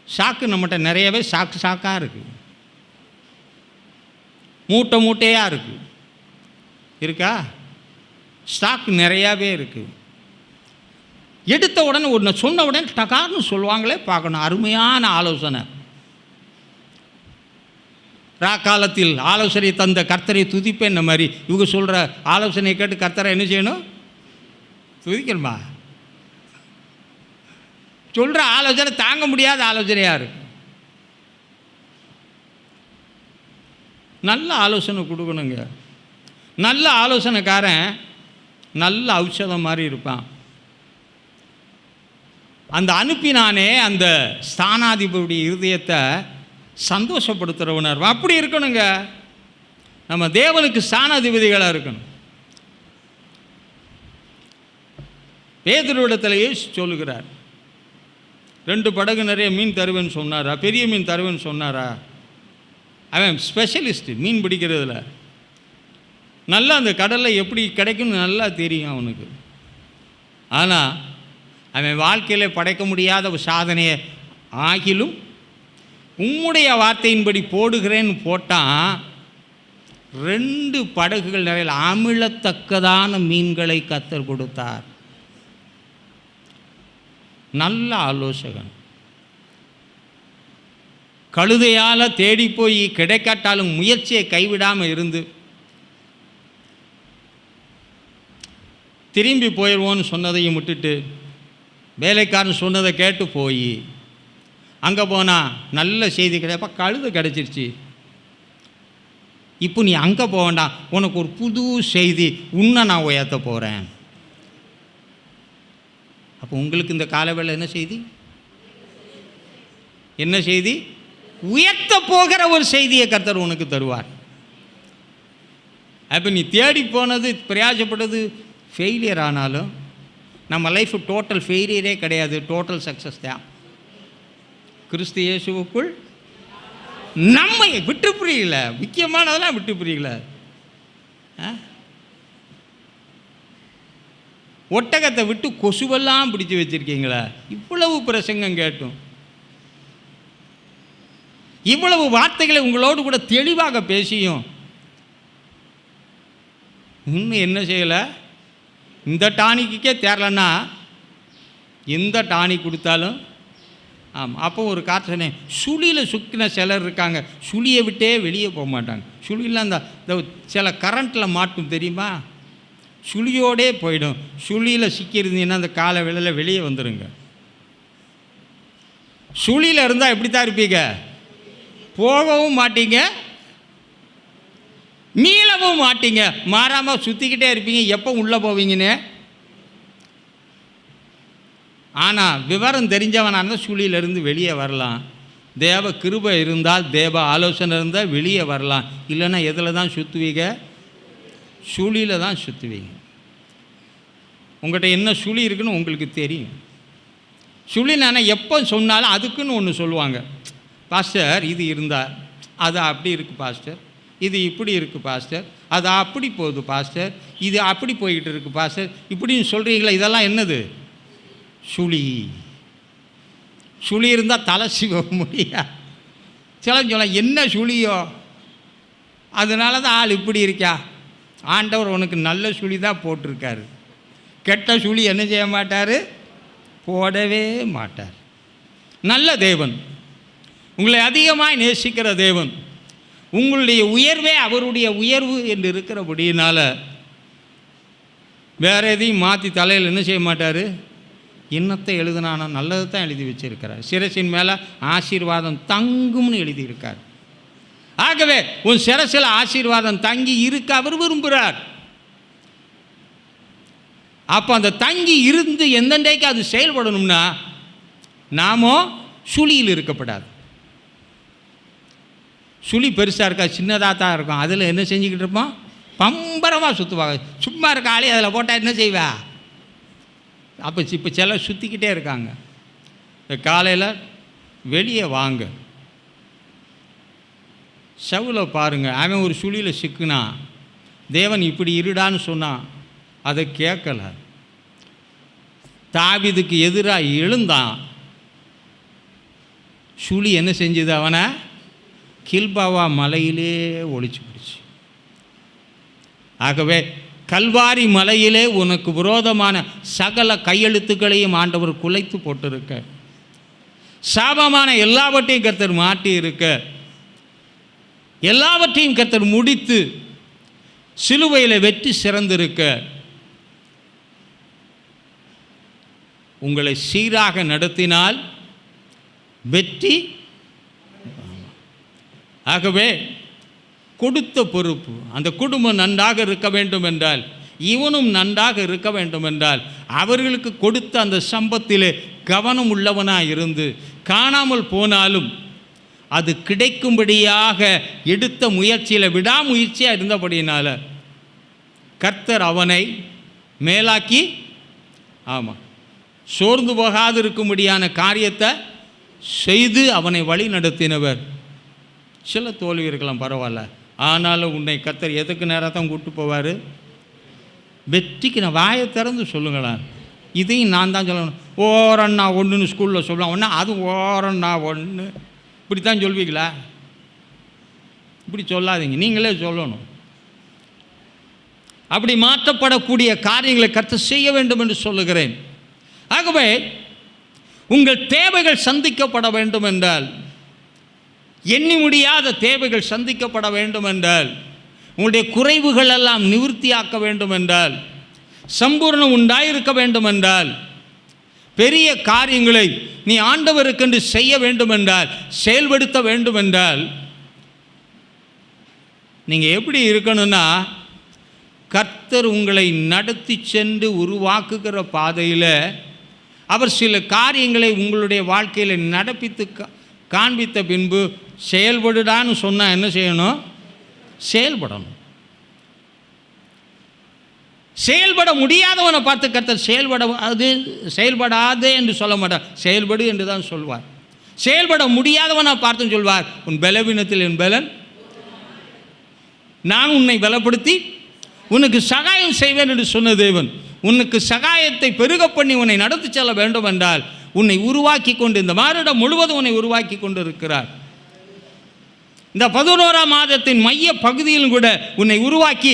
சாக்கு நம்மகிட்ட நிறையவே சாக்காக இருக்குது, மூட்டை மூட்டையாக இருக்குது, இருக்கா? ஸ்டாக் நிறையாவே இருக்குது. எடுத்த உடனே ஒன்று சொன்ன உடனே டகார்னு சொல்லுவாங்களே, பார்க்கணும். அருமையான ஆலோசனை. காலத்தில் ஆலோசனை தந்த கர்த்தரை துதிப்பேன். இந்த மாதிரி இவங்க சொல்கிற ஆலோசனை கேட்டு கர்த்தரை என்ன செய்யணும்? துதிக்கணுமா? சொல்கிற ஆலோசனை தாங்க முடியாத ஆலோசனையாக இருக்கு. நல்ல ஆலோசனை கொடுக்கணுங்க. நல்ல ஆலோசனைக்காரன் நல்ல ஔஷதம் மாதிரி இருப்பான். அந்த அனுப்பினானே அந்த ஸ்தானாதிபதியுடைய இருதயத்தை சந்தோஷப்படுத்துகிற உணர்வு அப்படி இருக்கணுங்க. நம்ம தேவனுக்கு ஸ்தானாதிபதிகளாக இருக்கணும். பேதுருவிடத்திலேயே சொல்லுகிறார், 2 படகு நிறைய மீன் தருவேன்னு சொன்னாரா? பெரிய மீன் தருவேன்னு சொன்னாரா? அவன் ஸ்பெஷலிஸ்ட்டு மீன் பிடிக்கிறதுல. நல்லா அந்த கடலில் எப்படி கிடைக்கும்னு நல்லா தெரியும் அவனுக்கு. ஆனால் அவன் வாழ்க்கையில் படைக்க முடியாத ஒரு சாதனையை ஆகிலும் உம்முடைய வார்த்தையின்படி போடுகிறேன்னு போட்டான். 2 படகுகள் நிறைய அமிழத்தக்கதான மீன்களை கர்த்தர் கொடுத்தார். நல்ல ஆலோசகன். கழுதையால் தேடி போய் கிடைக்காட்டாலும் முயற்சியை கைவிடாமல் இருந்து திரும்பி போயிடுவோன்னு சொன்னதையும் விட்டுட்டு வேலைக்காரன் சொன்னதை கேட்டு போய் அங்கே போனால் நல்ல செய்தி கிடைப்பா, கழுதை கிடச்சிருச்சு. இப்போ நீ அங்கே போக வேண்டாம், உனக்கு ஒரு புது செய்தி, உன்னை நான் உயர்த்த போகிறேன். அப்போ உங்களுக்கு இந்த காலவேளை என்ன செய்தி? என்ன செய்தி? உயர்த்த போகிற ஒரு செய்தியை கர்த்தர் உனக்கு தருவார். அப்போ நீ தேடி போனது பிரயாசப்பட்டது ஃபெயிலியர் ஆனாலும் நம்ம லைஃப் டோட்டல் ஃபெயிலியரே கிடையாது, டோட்டல் சக்ஸஸ் தான். கிறிஸ்து இயேசுவுக்குள் நம்மை விட்டு புரியல, முக்கியமானதெல்லாம் விட்டு புரியல. ஒட்டகத்தை விட்டு கொசுவெல்லாம் பிடிச்சி வச்சுருக்கீங்களா? இவ்வளவு பிரசங்கம் கேட்டும், இவ்வளவு வார்த்தைகளை உங்களோடு கூட தெளிவாக பேசியும் இன்னும் என்ன செய்யலை? இந்த டானிக்கே தேரலன்னா எந்த டானிக் கொடுத்தாலும் ஆமாம். அப்போ ஒரு காற்று சொன்னேன், சுழியில் சுக்கின சிலர் இருக்காங்க, சுழியை விட்டே வெளியே போக மாட்டாங்க. சுழியில் அந்த சில கரண்ட்டில் மாட்டும் தெரியுமா? சுழியோடே போயிடும். சுழியில் சிக்கியிருந்தீங்கன்னா அந்த காலை வேளையில் வெளியே வந்துடுங்க. சுழியில் இருந்தால் எப்படி தான் இருப்பீங்க? போகவும் மாட்டீங்க, மீளவும் மாட்டீங்க, மாறாமல் சுற்றிக்கிட்டே இருப்பீங்க. எப்போ உள்ளே போவீங்கன்னு. ஆனால் விவரம் தெரிஞ்சவனாக இருந்தால் சுழியிலிருந்து வெளியே வரலாம். தேவ கிருபை இருந்தால், தேவ ஆலோசனை இருந்தால் வெளியே வரலாம். இல்லைன்னா எதில் தான் சுற்றுவீங்க? சுழியில் தான் சுற்றுவீங்க. உங்கள்கிட்ட என்ன சுழி இருக்குன்னு உங்களுக்கு தெரியும். சுழி நான் எப்போ சொன்னாலும் அதுக்குன்னு ஒன்று சொல்லுவாங்க. பாஸ்டர் இது இருந்தால் அது அப்படி இருக்குது பாஸ்டர், இது இப்படி இருக்குது பாஸ்டர், அது அப்படி போகுது பாஸ்டர், இது அப்படி போய்கிட்டு இருக்குது பாஸ்டர், இப்படின்னு சொல்கிறீங்களா? இதெல்லாம் என்னது? சுழி. சுழி இருந்தால் தலை சிவ முடியா. சொல்ல என்ன சுழியோ அதனால தான் ஆள் இப்படி இருக்கா. ஆண்டவர் உனக்கு நல்ல சுழி தான் போட்டிருக்காரு. கெட்ட சுழி என்ன செய்ய மாட்டார்? போடவே மாட்டார். நல்ல தேவன், உங்களை அதிகமாக நேசிக்கிற தேவன், உங்களுடைய உயர்வே அவருடைய உயர்வு என்று இருக்கிறபடியினால வேறு எதையும் மாற்றி தலையில் என்ன செய்ய மாட்டார்? என்னத்தை எழுதினானா நல்லது தான் எழுதி வச்சிருக்கிறார். சிரசின் மேலே ஆசீர்வாதம் தங்கும்னு எழுதியிருக்கார். ஆகவே உன் சிரசில் ஆசீர்வாதம் தங்கி இருக்க அவர் விரும்புகிறார். அப்போ அந்த தங்கி இருந்து எந்தண்டைக்கு அது செயல்படணும்னா நாமோ சுழியில் இருக்கப்படாது. சுழி பெருசாக இருக்கா, சின்னதாக தான் இருக்கும். அதில் என்ன செஞ்சுக்கிட்டு இருப்போம்? பம்பரமாக சுற்றுவாங்க. சும்மா இருக்க ஆளே அதில் போட்டால் என்ன செய்வா? அப்போ இப்போ சிலர் சுற்றிக்கிட்டே இருக்காங்க. காலையில் வெளியே வாங்க, செவில் பாருங்கள். அவன் ஒரு சுழியில் சிக்குனா, தேவன் இப்படி இருடான்னு சொன்னான், அதை கேட்கல. தாவீதுக்கு எதிராக எழுந்தான். சுழி என்ன செஞ்சது? அவனை கில்பாவா மலையிலே ஒழிச்சு பிடிச்சு. ஆகவே கல்வாரி மலையிலே உனக்கு விரோதமான சகல கையெழுத்துக்களையும் ஆண்டவர் குலைத்து போட்டிருக்க, சாபமான எல்லாவற்றையும் கர்த்தர் மாட்டி இருக்க, எல்லாவற்றையும் கர்த்தர் முடித்து சிலுவையில் வெற்றி சிறந்திருக்க உங்களை சீராக நடத்தினால் வெற்றி. ஆகவே கொடுத்த பொறுப்பு, அந்த குடும்பம் நன்றாக இருக்க வேண்டும் என்றால், இவனும் நன்றாக இருக்க வேண்டும் என்றால், அவர்களுக்கு கொடுத்த அந்த சம்பத்திலே கவனம் உள்ளவனாக இருந்து, காணாமல் போனாலும் அது கிடைக்கும்படியாக எடுத்த முயற்சியில் விடாமுயற்சியாக இருந்தபடியினால கர்த்தர் அவனை மேலாக்கி, ஆமாம், சோர்ந்து போகாது இருக்கும்படியான காரியத்தை செய்து அவனை வழி நடத்தினவர். சில தோல்வி இருக்கலாம், பரவாயில்ல, ஆனாலும் உன்னை கர்த்தர் எதுக்கு நேரம் தான் கூப்பிட்டு போவார்? வெற்றிக்கு. நான் வாயை திறந்து சொல்லுங்களேன். இதையும் நான் தான் சொல்லணும். ஓரண்ணா ஒன்றுன்னு ஸ்கூலில் சொல்லுவாங்க, ஒன்றா அது ஓரண்ணா ஒன்று, இப்படி தான் சொல்வீங்களா? இப்படி சொல்லாதீங்க, நீங்களே சொல்லணும். அப்படி மாற்றப்படக்கூடிய காரியங்களை கர்த்தர் செய்ய வேண்டும் என்று சொல்லுகிறேன். ஆகவே உங்கள் தேவைகள் சந்திக்கப்பட வேண்டும் என்றால், எண்ணி முடியாத தேவைகள் சந்திக்கப்பட வேண்டும் என்றால், உங்களுடைய குறைவுகள் எல்லாம் நிவர்த்தியாக்க வேண்டும் என்றால், சம்பூர்ணம் உண்டாயிருக்க வேண்டும் என்றால், பெரிய காரியங்களை நீ ஆண்டவருக்கென்று செய்ய வேண்டும் என்றால், செயல்படுத்த வேண்டும் என்றால், நீங்கள் எப்படி இருக்கணும்னா, கர்த்தர் உங்களை நடத்தி சென்று உருவாக்குகிற பாதையில் அவர் சில காரியங்களை உங்களுடைய வாழ்க்கையில் நடப்பித்து காண்பித்த பின்பு செயல்படுடான்னு சொன்னால் என்ன செய்யணும்? செயல்படணும். செயல்பட முடியாதவனை பார்த்து கர்த்தர் செயல்படாதே என்று சொல்ல மாட்டார், செயல்படு என்று தான் சொல்வார். செயல்பட முடியாதவனை பார்த்து சொல்வார், உன் பலவீனத்தில் என் பலன், நான் உன்னை பலப்படுத்தி உனக்கு சகாயம் செய்வேன் என்று சொன்ன தேவன் உனக்கு சகாயத்தை பெருக பண்ணி உன்னை நடத்தி செல்ல வேண்டும் என்றால் உன்னை உருவாக்கி கொண்டு, இந்த மாதம் முழுவதும் உன்னை உருவாக்கி கொண்டு இருக்கிறார். இந்த 11ஆம் மாதத்தின் மைய பகுதியிலும் கூட உன்னை உருவாக்கி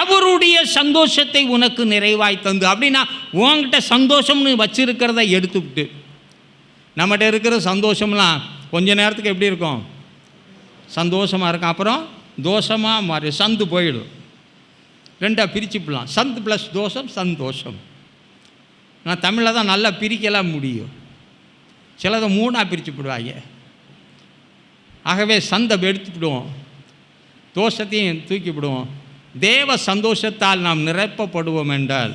அவருடைய சந்தோஷத்தை உனக்கு நிறைவாய் தந்து, அப்படின்னா உன்கிட்ட சந்தோஷம்னு வச்சிருக்கிறத எடுத்துவிட்டு, நம்மகிட்ட இருக்கிற சந்தோஷம்லாம் கொஞ்ச நேரத்துக்கு எப்படி இருக்கும்? சந்தோஷமாக இருக்கும், அப்புறம் தோஷமாக மாறி சந்து போயிடும். ரெண்டாக பிரிச்சுப்படலாம், சந்து ப்ளஸ் தோஷம், சந்தோஷம். நான் தமிழில் தான் நல்லா பிரிக்கலாம் முடியும், சிலதை 3ஆக பிரிச்சுப்படுவாங்க. ஆகவே சந்தை எடுத்துவிடுவோம், தோஷத்தையும் தூக்கிவிடுவோம். தேவ சந்தோஷத்தால் நாம் நிரப்பப்படுவோம் என்றால்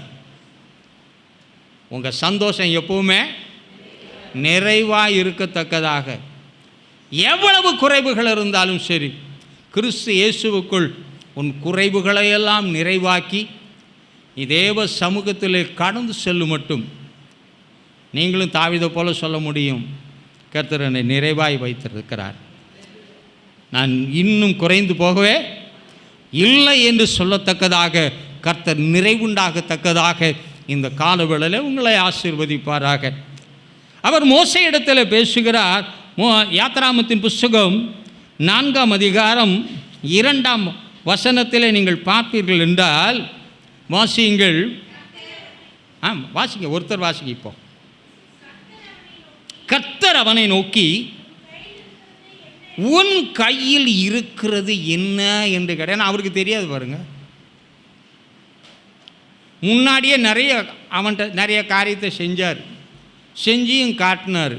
உங்கள் சந்தோஷம் எப்பவுமே நிறைவாக இருக்கத்தக்கதாக, எவ்வளவு குறைவுகள் இருந்தாலும் சரி, கிறிஸ்து இயேசுவுக்குள் உன் குறைவுகளையெல்லாம் நிறைவாக்கி நீ தேவ சமூகத்தில் கடந்து செல்லும் மட்டும் நீங்களும் தாவீதை போல சொல்ல முடியும், கர்த்தர் என்னை நிறைவாய் வைத்திருக்கிறார், நான் இன்னும் குறைந்து போகவே இல்லை என்று சொல்லத்தக்கதாக, கர்த்தர் நிறைவுண்டாகத்தக்கதாக இந்த காலவேளையில் உங்களை ஆசீர்வதிப்பாராக. அவர் மோசே இடத்தில் பேசுகிறார். யாத்திராமத்தின் புஸ்தகம் 4ஆம் அதிகாரம் 2ஆம் வசனத்தில் நீங்கள் பார்ப்பீர்கள் என்றால், வாசியுங்கள். வாசிங்க, ஒருத்தர் வாசிங்க. இப்போ கர்த்தர் அவனை நோக்கி, உன் கையில் இருக்கிறது என்ன என்று கேட்டேன். அவருக்கு தெரியாது பாருங்க, முன்னாடியே அவன்கிட்ட நிறைய காரியத்தை செஞ்சார், செஞ்சியும் காட்டினார்.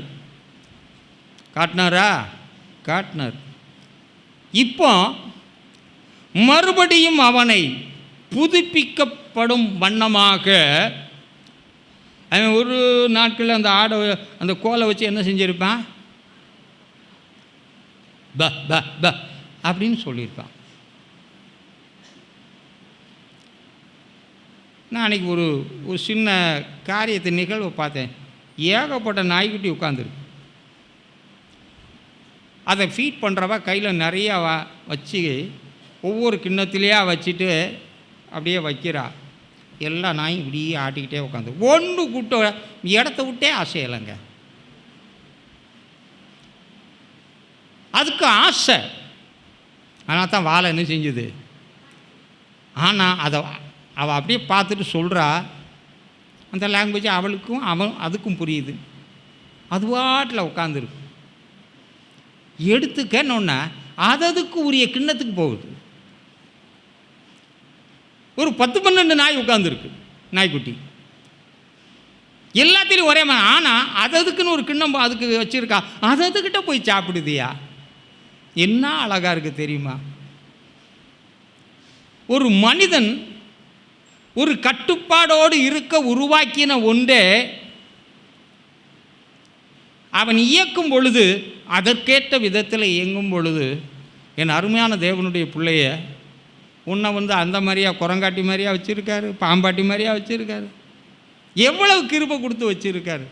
இப்போ மறுபடியும் அவனை புதுப்பிக்கப்படும் வண்ணமாக அவன் ஒரு நாட்களில் அந்த ஆடை அந்த கோலை வச்சு என்ன செஞ்சிருப்பான்? ப ப ப அப்படின்னு சொல்லியிருப்பான். நான் அன்றைக்கி ஒரு சின்ன காரியத்தை நிகழ்வை பார்த்தேன். ஏகப்பட்ட நாய்க்குட்டி உட்காந்துருக்கு. அதை ஃபீட் பண்ணுறவா கையில் நிறையா வச்சு ஒவ்வொரு கிண்ணத்திலேயே வச்சுட்டு அப்படியே வைக்கிறா. எல்லா நாயும் இப்படியே ஆட்டிக்கிட்டே உட்காந்து ஒன்று கூட்ட இடத்த விட்டே அசையலைங்க. அதுக்கு ஆசை, ஆனால் தான் வாழை என்ன செஞ்சுது. ஆனால் அவள் அப்படியே பார்த்துட்டு சொல்கிறா, அந்த லாங்குவேஜ் அவளுக்கும் அதுக்கும் புரியுது. அது பாட்டில் உட்காந்துருக்கு. எடுத்துக்கன்னொன்னே அதுக்கு உரிய கிண்ணத்துக்கு போகுது. ஒரு 10-12 நாய் உட்காந்துருக்கு, நாய்க்குட்டி எல்லாத்திலையும் ஒரே மாதிரி. ஆனால் அதுக்குன்னு ஒரு கிண்ணம் அதுக்கு வச்சுருக்கா, அதுக்கிட்ட போய் சாப்பிடுதியா? என்ன அழகாக இருக்குது தெரியுமா? ஒரு மனிதன் ஒரு கட்டுப்பாடோடு இருக்க உருவாக்கின ஒன்றே அவன் இயக்கும் பொழுது, அதற்கேற்ற விதத்தில் இயங்கும் பொழுது, என் அருமையான தேவனுடைய பிள்ளைய உன்னை அந்த மாதிரியா குரங்காட்டி மாதிரியா வச்சுருக்காரு, பாம்பாட்டி மாதிரியா வச்சுருக்காரு, எவ்வளவு கிருபை கொடுத்து வச்சுருக்காரு.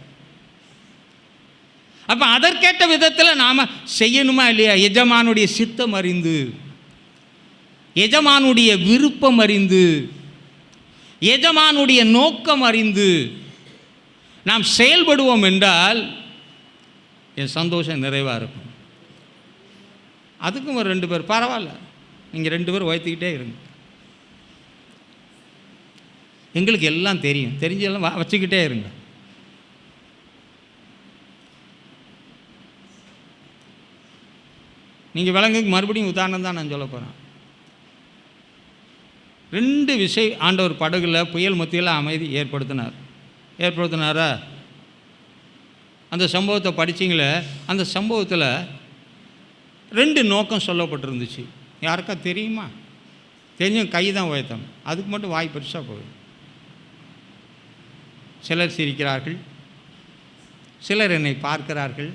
அப்போ அதற்கேற்ற விதத்தில் நாம் செய்யணுமா இல்லையா? எஜமானுடைய சித்தம் அறிந்து, எஜமானுடைய விருப்பம் அறிந்து, எஜமானுடைய நோக்கம் அறிந்து நாம் செயல்படுவோம் என்றால் என் சந்தோஷம் நிறைவாக இருக்கும். அதுக்கும் ஒரு 2 பேர் பரவாயில்ல, நீங்கள் 2 பேர் உயர்த்திக்கிட்டே இருங்க. எங்களுக்கு எல்லாம் தெரியும், தெரிஞ்செல்லாம் வச்சுக்கிட்டே இருங்க. நீங்கள் விலங்குக்கு மறுபடியும் உதாரணம் தான் நான் சொல்ல போகிறேன். 2 விஷயம் ஆண்டவர் படகுல புயல் மத்தியில் அமைதி ஏற்படுத்தினாரா? அந்த சம்பவத்தை படிச்சிங்களே, அந்த சம்பவத்தில் 2 நோக்கம் சொல்லப்பட்டிருந்துச்சு. யாருக்கா தெரியுமா? தெரிஞ்சும் கை தான் உயர்த்தணும், அதுக்கு மட்டும் வாய் பெருசாக போகுது. சிலர் சிரிக்கிறார்கள், சிலர் என்னை பார்க்கிறார்கள்,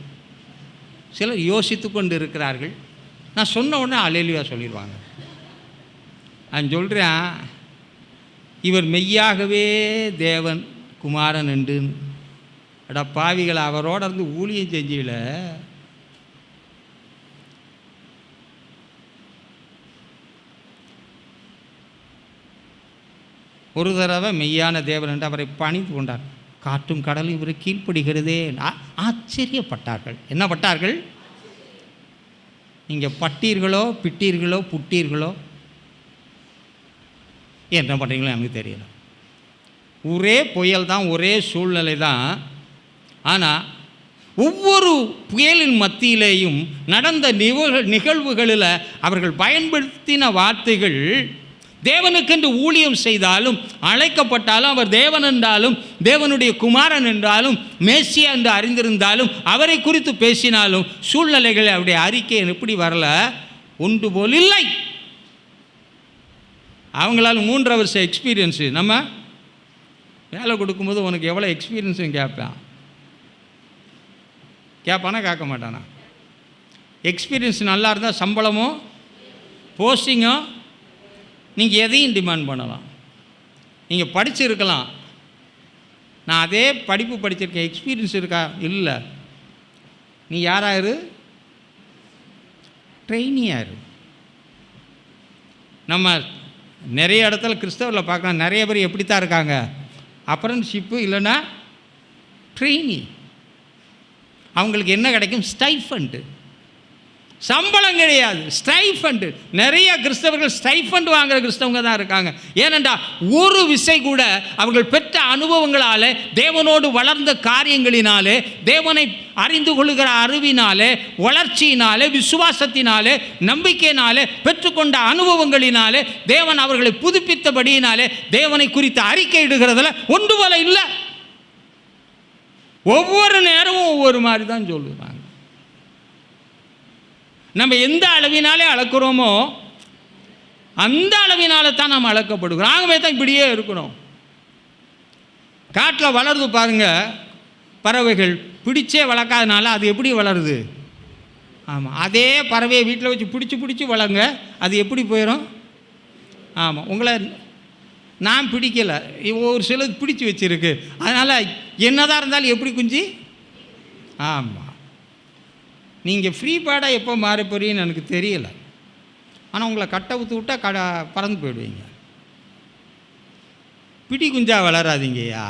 சிலர் யோசித்து கொண்டு இருக்கிறார்கள். நான் சொன்ன உடனே அல்லேலூயா சொல்லிடுவாங்க. நான் சொல்கிறேன், இவர் மெய்யாகவே தேவன் குமாரன் என்று. அடா பாவிகளை, அவரோட இருந்து ஊழியம் செஞ்சில ஒரு தடவை மெய்யான தேவன் என்று அவரை பணிந்து கொண்டார். காற்றும் கடலும் இவரை கீழ்ப்படுகிறதே. ஆச்சரியப்பட்டார்கள். என்ன பட்டார்கள்? நீங்கள் பட்டீர்களோ பிட்டீர்களோ புட்டீர்களோ என்ன பண்ணுறீங்களோ எனக்கு தெரியல. ஒரே புயல் தான், ஒரே சூழ்நிலை தான். ஆனால் ஒவ்வொரு புயலின் மத்தியிலேயும் நடந்த நிகழ்வுகளில் அவர்கள் பயன்படுத்தின வார்த்தைகள், தேவனுக்கென்று ஊழியம் செய்தாலும், அழைக்கப்பட்டாலும், அவர் தேவன் என்றாலும், தேவனுடைய குமாரன் என்றாலும், மேசியா என்று அறிந்திருந்தாலும், அவரை குறித்து பேசினாலும், சூழ்நிலைகளை அவருடைய அறிக்கை எப்படி வரல? ஒன்று போல் இல்லை. அவங்களால 3 வருஷ எக்ஸ்பீரியன்ஸு. நம்ம வேலை கொடுக்கும்போது உனக்கு எவ்வளோ எக்ஸ்பீரியன்ஸும் கேட்பானா கேட்க மாட்டானா? எக்ஸ்பீரியன்ஸ் நல்லா இருந்தால் சம்பளமோ போஸ்டிங்கோ நீங்கள் எதையும் டிமாண்ட் பண்ணலாம். நீங்கள் படிச்சிருக்கலாம், நான் அதே படிப்பு படிச்சிருக்கேன், எக்ஸ்பீரியன்ஸ் இருக்கா? இல்லை. நீ யாராரு? ட்ரெயினியாரு. நம்ம நிறைய இடத்துல கிறிஸ்தவரில் பார்க்கலாம், நிறைய பேர் எப்படித்தான் இருக்காங்க? அப்ரண்டிஷிப்பு இல்லைன்னா ட்ரெயினி. அவங்களுக்கு என்ன கிடைக்கும்? ஸ்டைஃபண்டு. சம்பளம் கிடையாது, ஸ்டைஃபண்டு. நிறைய கிறிஸ்தவர்கள் ஸ்டைஃபண்ட் வாங்குகிற கிறிஸ்தவங்க தான் இருக்காங்க. ஏனென்றால் ஒரு விசை கூட அவர்கள் பெற்ற அனுபவங்களாலே, தேவனோடு வளர்ந்த காரியங்களினாலே, தேவனை அறிந்து கொள்ளுகிற அறிவினாலே, வளர்ச்சியினாலே, விசுவாசத்தினாலே, நம்பிக்கையினாலே, பெற்றுக்கொண்ட அனுபவங்களினாலே, தேவன் அவர்களை புதுப்பித்தபடியினாலே தேவனை குறித்து அறிக்கை இடுகிறதுல ஒன்று போல இல்லை. ஒவ்வொரு நேரமும் ஒவ்வொரு மாதிரி தான் சொல்லுவாங்க. நம்ம எந்த அளவினாலே அளக்கிறோமோ அந்த அளவினால தான் நாம் அளக்கப்படுகிறோம். ஆகவே தான் இப்படியே இருக்கிறோம். காட்டில் வளருது பாருங்க பறவைகள், பிடிச்சே வளர்க்காதனால அது எப்படி வளருது? ஆமாம், அதே பறவையை வீட்டில் வச்சு பிடிச்சி வளருங்க, அது எப்படி போயிடும்? ஆமாம், உங்களை நான் பிடிக்கலை, ஒரு சிலது பிடிச்சி வச்சுருக்கு, அதனால் என்னதான் இருந்தாலும் எப்படி குஞ்சு? ஆமாம், நீங்கள் ஃப்ரீ பேர்டாக எப்போ மாற போறீங்கன்னு எனக்கு தெரியலை. ஆனால் உங்களை கட்டை ஊற்றி விட்டால் பறந்து போயிடுவீங்க. பிடி குஞ்சா வளராதிங்கய்யா.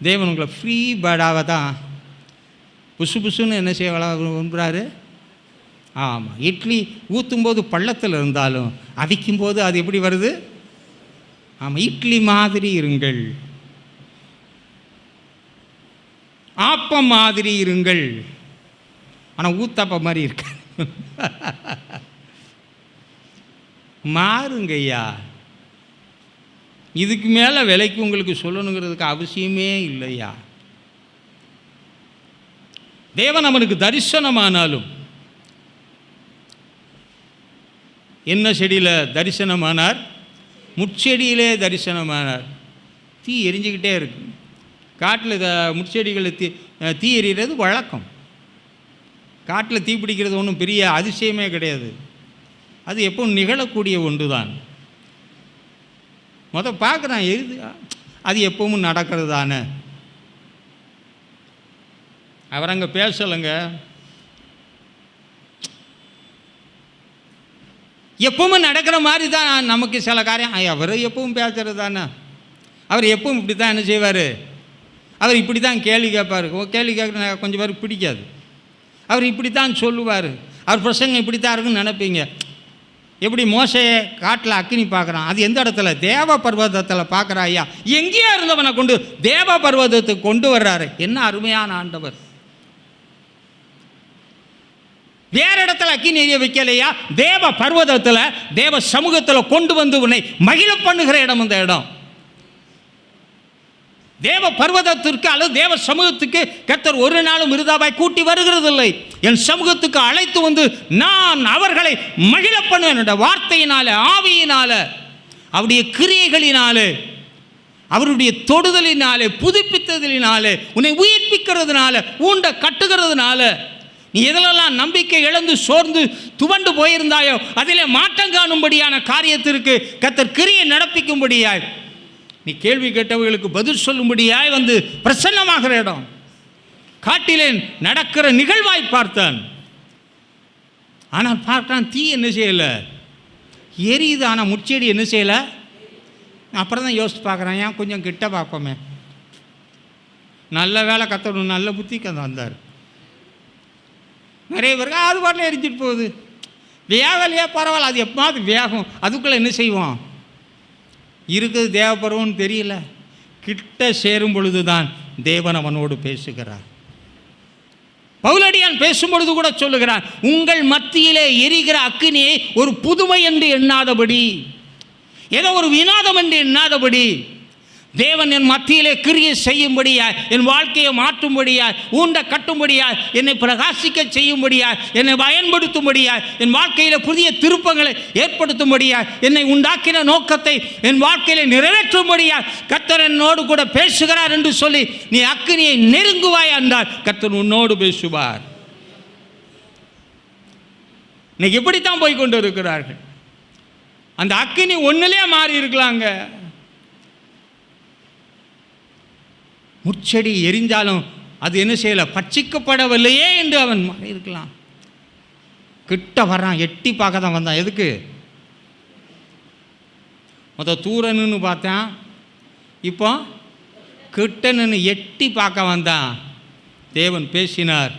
தேவன் உங்களை ஃப்ரீ பேர்டாக தான் புசு புசுன்னு என்ன செய்ய விரும்புகிறாரு? ஆமாம், இட்லி ஊற்றும்போது பள்ளத்தில் இருந்தாலும் அவிக்கும்போது அது எப்படி வருது? ஆமாம், இட்லி மாதிரி இருங்கள், ஆப்பம் மாதிரி இருங்கள், ஆனால் ஊத்தாப்பம் மாதிரி இருக்காது. மாறுங்கய்யா. இதுக்கு மேலே விலைக்கு உங்களுக்கு சொல்லணுங்கிறதுக்கு அவசியமே இல்லையா. தேவன் அவனுக்கு தரிசனமானாலும் என்ன செடியில் தரிசனமானார்? முட்செடியிலே தரிசனமானார். தீ எரிஞ்சிக்கிட்டே இருக்கு. காட்டில் முட்செடிகளில் தீ எறிகிறது வழக்கம். காட்டில் தீ பிடிக்கிறது ஒன்றும் பெரிய அதிசயமே கிடையாது. அது எப்பவும் நிகழக்கூடிய ஒன்று தான். பார்க்குறான் எரிது, அது எப்பவும் நடக்கிறது தானே. அவர் அங்கே பேசலைங்க. எப்பவும் நடக்கிற மாதிரி தான் நமக்கு சில காரியம். அவர் எப்பவும் பேசுகிறது தானே. அவர் எப்பவும் இப்படி தான் என்ன செய்வார்? அவர் இப்படி தான் கேள்வி கேட்பார். கேள்வி கேட்குற கொஞ்சம் பேருக்கு பிடிக்காது. அவர் இப்படி தான் சொல்லுவார். அவர் பிரசங்கம் இப்படி தான் இருக்குன்னு நினைப்பீங்க. எப்படி மோசையை காட்டில் அக்கினி பார்க்குறான், அது எந்த இடத்துல? தேவ பர்வதத்தில் பார்க்குறா. ஐயா, எங்கேயோ இருந்தவனை கொண்டு தேவ பர்வதத்துக்கு கொண்டு வர்றாரு. என்ன அருமையான ஆண்டவர்! வேற இடத்துல அக்கினி எரிய வைக்கலையா, தேவ பர்வதத்தில் தேவ சமூகத்தில் கொண்டு வந்து உன்னை மகிழ பண்ணுகிற இடம் அந்த இடம். தேவ பர்வதத்திற்கு அல்லது தேவ சமூகத்துக்கு கர்த்தர் ஒரு நாளும் விருதாவாய் கூட்டி வருகிறதில்லை. என் சமூகத்துக்கு அழைத்து வந்து நான் அவர்களை மகிழ பண்ணுவேன். என்னுடைய வார்த்தையினால, ஆவியினால, அவருடைய கிரியைகளினாலே, அவருடைய தொடுதலினாலே, புதுப்பித்ததினாலே, உன்னை உயிர்ப்பிக்கிறதுனால, ஊண்ட கட்டுகிறதுனால, நீ எதிலெல்லாம் நம்பிக்கை இழந்து சோர்ந்து துவண்டு போயிருந்தாயோ அதிலே மாற்றம் காணும்படியான காரியத்திற்கு கர்த்தர் கிரியை நடப்பிக்கும்படியாய், நீ கேள்வி கேட்டவர்களுக்கு பதில் சொல்லும்படியாய் வந்து பிரசன்னமாகிற இடம். காட்டிலே நடக்கிற நிகழ்வாய் பார்த்தான். ஆனால் பார்த்தான், தீ என்ன செய்யலை? எரியுது. ஆனால் முட்செடி என்ன செய்யலை? அப்புறம் தான் யோசித்து பார்க்குறான், ஏன் கொஞ்சம் கிட்ட பார்ப்போமே. நல்ல வேலை கத்தணும், நல்ல புத்திக்கு வந்தார். நிறைய பேருக்கு அது பாட்டில் எரிஞ்சிட்டு போகுது. வேகலையா பரவாயில்ல, அது எப்போது வேகம். அதுக்குள்ளே என்ன செய்வோம்? இருக்குது தேவப்பருவம்னு தெரியல. கிட்ட சேரும் பொழுது தான் தேவன் அவனோடு பேசுகிறார். பவுலடியான் பேசும் பொழுது கூட சொல்லுகிறான், உங்கள் மத்தியிலே எரிகிற அக்கினியை ஒரு புதுமை என்று எண்ணாதபடி, ஏதோ ஒரு வினோதம் என்று எண்ணாதபடி, தேவன் என் மத்தியிலே கிரியை செய்யும்படியாய், என் வாழ்க்கையை மாற்றும்படியாய், ஊண்ட கட்டும்படியாய், என்னை பிரகாசிக்க செய்யும்படியாய், என்னை பயன்படுத்தும்படியாய், என் வாழ்க்கையில் புதிய திருப்பங்களை ஏற்படுத்தும்படியாய், என்னை உண்டாக்கின நோக்கத்தை என் வாழ்க்கையில் நிறைவேற்றும்படியாய் கர்த்தர் என்னோடு கூட பேசுகிறார் என்று சொல்லி நீ அக்கினியை நெருங்குவாய் என்றால் கர்த்தர் உன்னோடு பேசுவார். இன்னைக்கு இப்படித்தான் போய்கொண்டு இருக்கிறார்கள். அந்த அக்கினி ஒன்னிலே மாறி இருக்கலாங்க. முட்செடி எரிஞ்சாலும் அது என்ன செய்யலை? பட்சிக்கப்படவில்லையே என்று அவன் இருக்கலாம். கிட்ட வர்றான், எட்டி பார்க்க தான் வந்தான். எதுக்கு? தூரன்னு பார்த்தான், இப்போ கிட்டன்னு எட்டி பார்க்க வந்தான். தேவன் பேசினார்,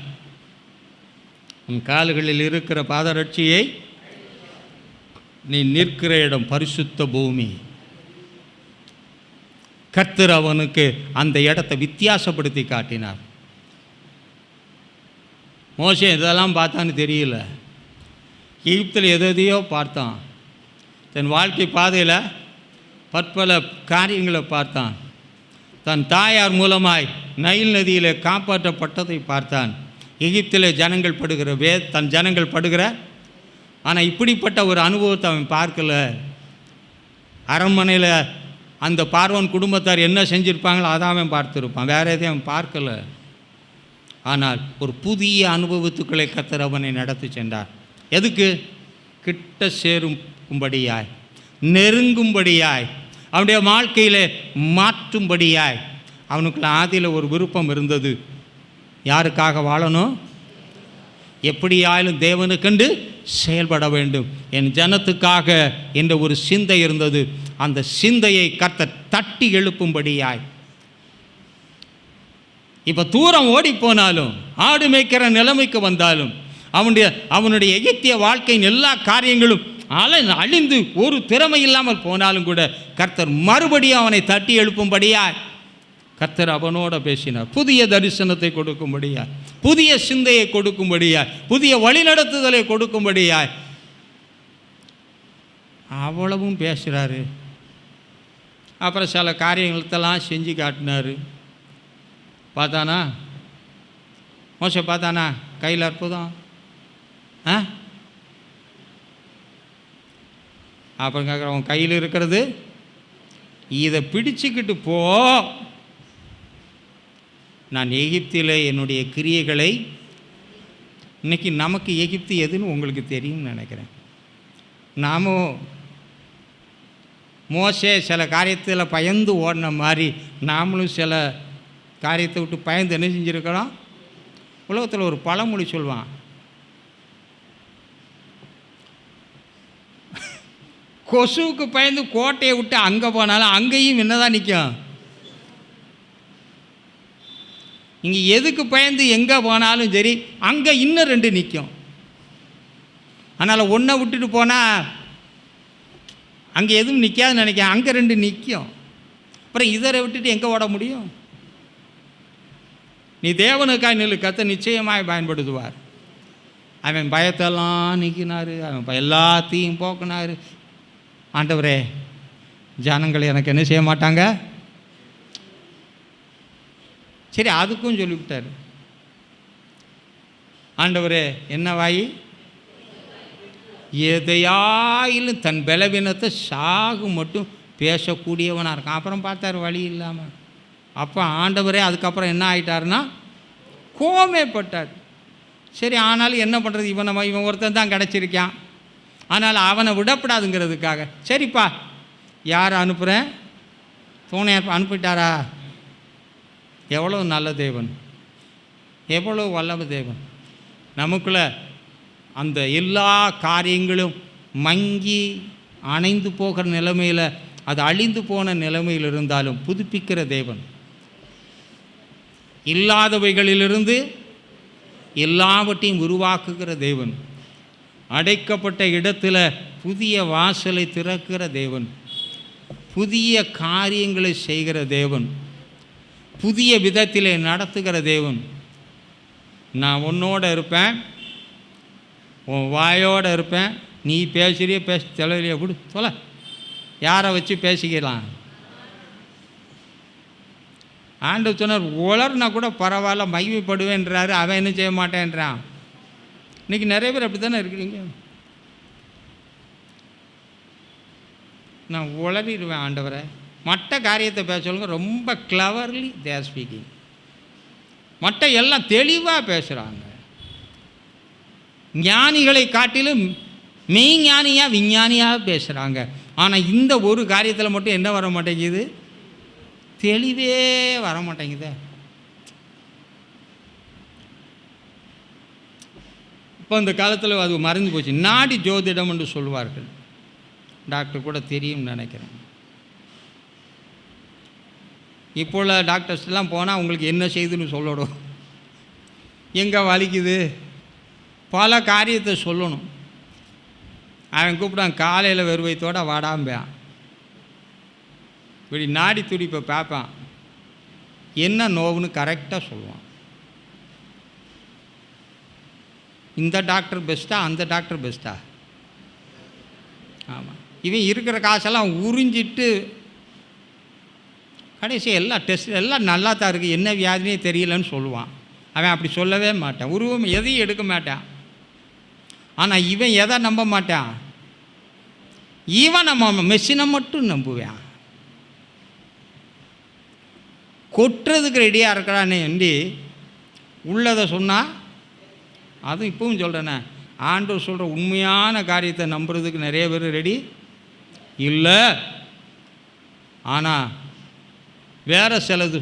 உன் கால்களில் இருக்கிற பாதரட்சியை நீ நிற்கிற இடம் பரிசுத்த பூமி. கர்த்தர் அவனுக்கு அந்த இடத்தை வித்தியாசப்படுத்தி காட்டினார். மோசே இதெல்லாம் பார்த்தான்னு தெரியல. எகிப்தில் எதையோ பார்த்தான். தன் வாழ்க்கை பாதையில் பற்பல காரியங்களை பார்த்தான். தன் தாயார் மூலமாய் நைல் நதியில் காப்பாற்றப்பட்டதை பார்த்தான். எகிப்தில் ஜனங்கள் படுகிற தன் ஜனங்கள் படுகிற, ஆனால் இப்படிப்பட்ட ஒரு அனுபவத்தை அவன் பார்க்கல. அரண்மனையில் அந்த பார்வோன் குடும்பத்தார் என்ன செஞ்சுருப்பாங்களோ அதான் அவன் பார்த்துருப்பான், வேறு எதையும் அவன் பார்க்கல. ஆனால் ஒரு புதிய அனுபவத்துக்களை கர்த்தர் அவனை நடத்தி சென்றார். எதுக்கு? கிட்ட சேரும்படியாய், நெருங்கும்படியாய், அவனுடைய வாழ்க்கையில் மாற்றும்படியாய். அவனுக்குள்ள ஆதியில் ஒரு விருப்பம் இருந்தது. யாருக்காக வாழணும்? எப்படியாலும் தேவனுக்கென்று செயல்பட வேண்டும், என் ஜனத்துக்காக என்ற ஒரு சிந்தை இருந்தது. அந்த சிந்தையை கர்த்தர் தட்டி எழுப்பும்படியாய். இப்போ தூரம் ஓடி போனாலும், ஆடு மேய்க்கிற நிலைமைக்கு வந்தாலும், அவனுடைய எகிப்திய வாழ்க்கையின் எல்லா காரியங்களும் அழிந்து ஒரு திறமை இல்லாமல் போனாலும் கூட கர்த்தர் மறுபடியும் அவனை தட்டி எழுப்பும்படியாய் கர்த்தர் அவனோட பேசினார். புதிய தரிசனத்தை கொடுக்கும்படியாய் புதிய சிந்தையை கொடுக்கும்படியாய், புதிய வழிநடத்துதலை கொடுக்கும்படியாய் அவ்வளவும் பேசுகிறாரு. அப்புறம் சில காரியங்களெல்லாம் செஞ்சு காட்டினார். பார்த்தானா மோசே? பார்த்தானா கையில் அற்புதம்? அப்புறம் கேட்குற, உன் கையில் இருக்கிறது இதை பிடிச்சிக்கிட்டு போ, நான் எகிப்தில் என்னுடைய கிரியைகளை. இன்றைக்கி நமக்கு எகிப்து எதுன்னு உங்களுக்கு தெரியும்னு நினைக்கிறேன். நாமும் மோசே சில காரியத்தில் பயந்து ஓடின மாதிரி நாமளும் சில காரியத்தை விட்டு பயந்து என்ன செஞ்சுருக்கிறோம். உலகத்தில் ஒரு பழமொழி சொல்லுவான், கொசுவுக்கு பயந்து கோட்டையை விட்டு அங்கே போனாலும் அங்கேயும் என்னதான் நிற்கும். இங்கே எதுக்கு பயந்து எங்கே போனாலும் சரி, அங்கே இன்னும் 2 நிற்கும். அதனால் ஒன்றை விட்டுட்டு போனால் அங்கே எதுவும் நிற்காதுன்னு நினைக்கிறேன், அங்கே 2 நிற்கும். அப்புறம் இதரை விட்டுட்டு எங்கே ஓட முடியும்? நீ தேவனுக்காய் நில்லு, கர்த்தர் நிச்சயமாய் பயன்படுத்துவார். அவன் பயத்தெல்லாம் நீக்கினார், அவன் எல்லாத்தையும் போக்குனார். ஆண்டவரே, ஜனங்கள் எனக்கு என்ன செய்ய மாட்டாங்க? சரி, அதுக்கும் சொல்லிவிட்டார். ஆண்டவரே, என்ன வாய் எதையாயிலும் தன் பலவீனத்தை சாகு மட்டும் பேசக்கூடியவனாக இருக்கான். அப்புறம் பார்த்தார் வழி இல்லாமல். அப்போ ஆண்டவரே அதுக்கப்புறம் என்ன ஆகிட்டாருன்னா கோமைப்பட்டார். சரி, ஆனாலும் என்ன பண்ணுறது, இவன் ஒருத்தன் தான் கிடச்சிருக்கான், ஆனால் அவனை விடப்படாதுங்கிறதுக்காக சரிப்பா யார் அனுப்புகிறேன், தோணையார் அனுப்பிட்டாரா? எவ்வளோ நல்ல தேவன், எவ்வளோ வல்லவ தேவன். நமக்குள்ள அந்த எல்லா காரியங்களும் மங்கி அணைந்து போகிற நிலைமையில், அது அழிந்து போன நிலைமையில் இருந்தாலும் புதுப்பிக்கிற தேவன். இல்லாதவைகளிலிருந்து எல்லாவற்றையும் உருவாக்குகிற தேவன். அடைக்கப்பட்ட இடத்துல புதிய வாசலை திறக்கிற தேவன். புதிய காரியங்களை செய்கிற தேவன். புதிய விதத்திலே நடத்துகிற தேவன். நான் உன்னோட இருப்பேன், உன் வாயோடு இருப்பேன், நீ பேசுறிய பேச தெளிவிலையே விடு, சொல்ல யாரை வச்சு பேசிக்கலாம். ஆண்டவர் சொன்னார், உளர்னா கூட பரவாயில்ல மகிமைப்படுவேன்றாரு, அவன் என்ன செய்ய மாட்டேன்றான். இன்றைக்கி நிறைய பேர் அப்படி தானே இருக்கிறீங்க. நான் உளறிடுவேன் ஆண்டவரை. மற்ற காரியத்தை பேச சொல்லுங்க, ரொம்ப கிளவர்லி தேர் ஸ்பீக்கிங். மற்ற எல்லாம் தெளிவாக பேசுகிறாங்க. ஞானிகளை காட்டிலும் மெய்ஞானியாக விஞ்ஞானியாக பேசுகிறாங்க. ஆனால் இந்த ஒரு காரியத்தில் மட்டும் என்ன வர மாட்டேங்குது, தெளிவே வர மாட்டேங்குது. இப்போ இந்த காலத்தில் அது மறைந்து போச்சு. நாடி ஜோதிடம் என்று சொல்வார்கள். டாக்டர் கூட தெரியும்னு நினைக்கிறேன். இப்போ உள்ள டாக்டர்ஸ்லாம் போனால் உங்களுக்கு என்ன செய்யுதுன்னு சொல்லணும், எங்கே வலிக்குது, பல காரியத்தை சொல்லணும். அவன் கூப்பிடான் காலையில் வெறுவைத்தோடு வாடாம்பேன். இப்படி நாடி துடிப்பை பார்ப்பான், என்ன நோவுன்னு கரெக்டாக சொல்லுவான். இந்த டாக்டர் பெஸ்ட்டா அந்த டாக்டர் பெஸ்ட்டா? ஆமாம். இவன் இருக்கிற காசெல்லாம் உறிஞ்சிட்டு கடைசி எல்லா டெஸ்ட் எல்லாம் நல்லா தான் இருக்குது, என்ன வியாதினே தெரியலன்னு சொல்லுவான். அவன் அப்படி சொல்லவே மாட்டான், உருவம் எதையும் எடுக்க மாட்டான். ஆனால் இவன் எதை நம்ப மாட்டான், இவன் நம்ம மெஷினை மட்டும் நம்புவான். கொட்டுறதுக்கு ரெடியாக இருக்கிறானே என்று உள்ளதை சொன்னால், அதுவும் இப்பவும் சொல்கிறேனே, ஆண்டவர் சொல்கிற உண்மையான காரியத்தை நம்புறதுக்கு நிறைய பேர் ரெடி இல்லை. ஆனால் வேறு சிலது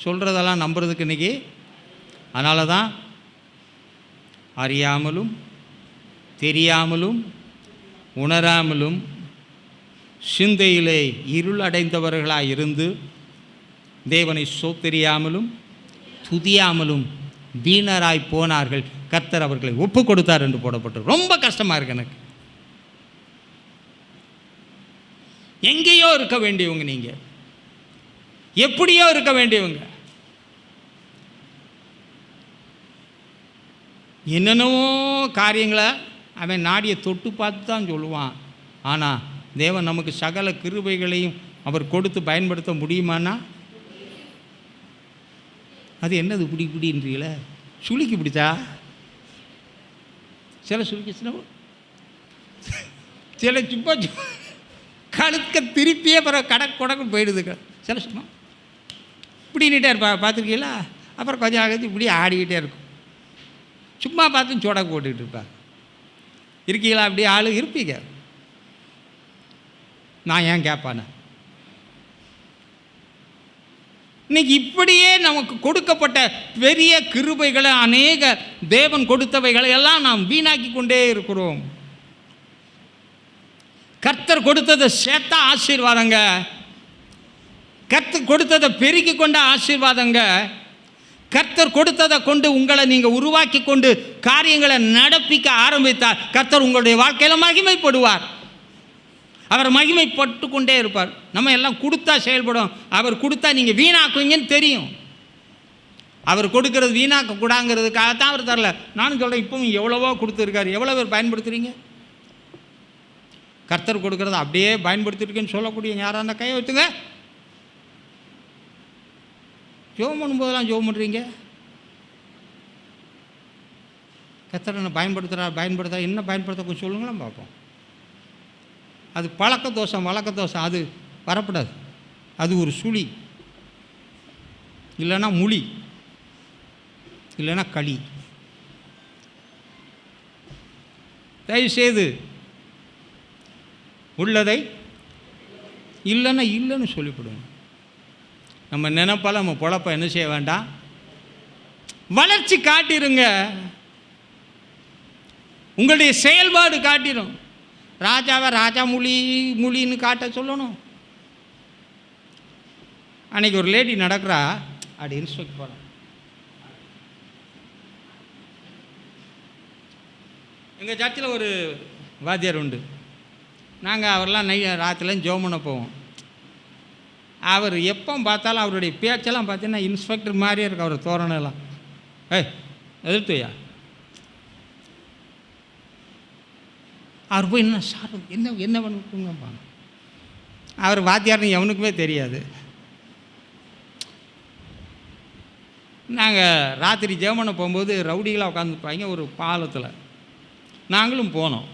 சொல்கிறதெல்லாம் நம்புறதுக்கு இன்றைக்கி. அதனால தான் அறியாமலும் தெரியாமலும் உணராமலும் சிந்தையிலே இருள் அடைந்தவர்களாக இருந்து தேவனை சோத்தெரியாமலும் துதியாமலும் வீணராய் போனார்கள். கர்த்தர் அவர்களை ஒப்பு கொடுத்தார் என்று போடப்பட்டு ரொம்ப கஷ்டமாக இருக்கு எனக்கு. எங்கேயோ இருக்க வேண்டியவங்க, நீங்கள் எப்படியோ இருக்க வேண்டியவங்க. என்னென்னவோ காரியங்களை அவன் நாடியை தொட்டு பார்த்து தான் சொல்லுவான். ஆனால் தேவன் நமக்கு சகல கிருபைகளையும் அவர் கொடுத்து பயன்படுத்த முடியுமானா? அது என்னது இப்படி இப்படின்றீங்கள? சுளுக்கி பிடிச்சா சில சுளுக்கிச்சுன்னா சில சும்மா கழுக்க திருப்பியே பிறகு கொடக்கு போயிடுது. சில சும்மா இப்படி நீட்டே இருப்பா, பார்த்துருக்கீங்களா? அப்புறம் கொஞ்சம் ஆகுது இப்படி ஆடிக்கிட்டே இருக்கும். சும்மா பார்த்து சொடக்கு போட்டுக்கிட்டு இருப்பா. இருக்கீங்களா? அப்படி ஆள் இருப்பீங்க. நான் ஏன் கேட்பானே? இன்னைக்கு இப்படியே நமக்கு கொடுக்கப்பட்ட பெரிய கிருபைகளை, அநேக தேவன் கொடுத்தவைகளை எல்லாம் நாம் வீணாக்கி கொண்டே இருக்கிறோம். கர்த்தர் கொடுத்ததை சேர்த்தா ஆசீர்வாதங்க, கர்த்தர் கொடுத்ததை பெருக்கி கொண்ட ஆசீர்வாதங்க. கர்த்தர் கொடுத்ததை கொண்டு உங்களை நீங்கள் உருவாக்கி கொண்டு காரியங்களை நடப்பிக்க ஆரம்பித்தால் கர்த்தர் உங்களுடைய வாழ்க்கையில் மகிமைப்படுவார். அவர் மகிமைப்பட்டு கொண்டே இருப்பார். நம்ம எல்லாம் கொடுத்தா செயல்படும். அவர் கொடுத்தா நீங்கள் வீணாக்குவீங்கன்னு தெரியும். அவர் கொடுக்கறது வீணாக்க கூடாங்கிறதுக்காகத்தான் அவர் தரல. நானும் சொல்கிறேன், இப்பவும் எவ்வளவோ கொடுத்துருக்காரு. எவ்வளோ பேர் பயன்படுத்துகிறீங்க? கர்த்தர் கொடுக்கறத அப்படியே பயன்படுத்திருக்கேன்னு சொல்லக்கூடிய யாராக இருந்தால் கையை வச்சுங்க. ஜோம் பண்ணும்போதெல்லாம் ஜோம் பண்ணுறீங்க. கர்த்தர் என்ன பயன்படுத்துகிறா என்ன பயன்படுத்த கொஞ்சம் சொல்லுங்களேன் பார்ப்போம். அது பழக்க தோஷம், வழக்க தோஷம், அது வரப்படாது. அது ஒரு சுழி, இல்லைன்னா முழி, இல்லைன்னா களி. தயவுசெய்து உள்ளதை இல்லைன்னா இல்லைன்னு சொல்லிவிடுவோம். நம்ம நினைப்பால் நம்ம பொழப்ப என்ன செய்ய வேண்டாம், வளர்ச்சி காட்டிருங்க. உங்களுடைய செயல்பாடு காட்டிடும். ராஜாவை ராஜா மொழின்னு காட்ட சொல்லணும். அன்றைக்கி ஒரு லேடி நடக்கிறா, அப்படி இன்ஸ்பெக்ட் போகிறோம். எங்கள் சர்ச்சில் ஒரு வாத்தியார் உண்டு. நாங்கள் அவரெல்லாம் ராத்திரிலாம் ஜெபம் பண்ண போவோம். அவர் எப்போ பார்த்தாலும் அவருடைய பேச்செல்லாம் பார்த்தீங்கன்னா இன்ஸ்பெக்டர் மாதிரியே இருக்கு. அவர் தோரணெல்லாம் எதிர்த்துயா அவர் போய் என்ன சார் என்ன பண்ணுங்கப்பா. அவர் வாத்தியார்னு எவனுக்குமே தெரியாது. நாங்கள் ராத்திரி ஜெபம் போகும்போது ரவுடிகளாக உட்காந்துருப்பாங்க ஒரு பாலத்தில். நாங்களும் போனோம்.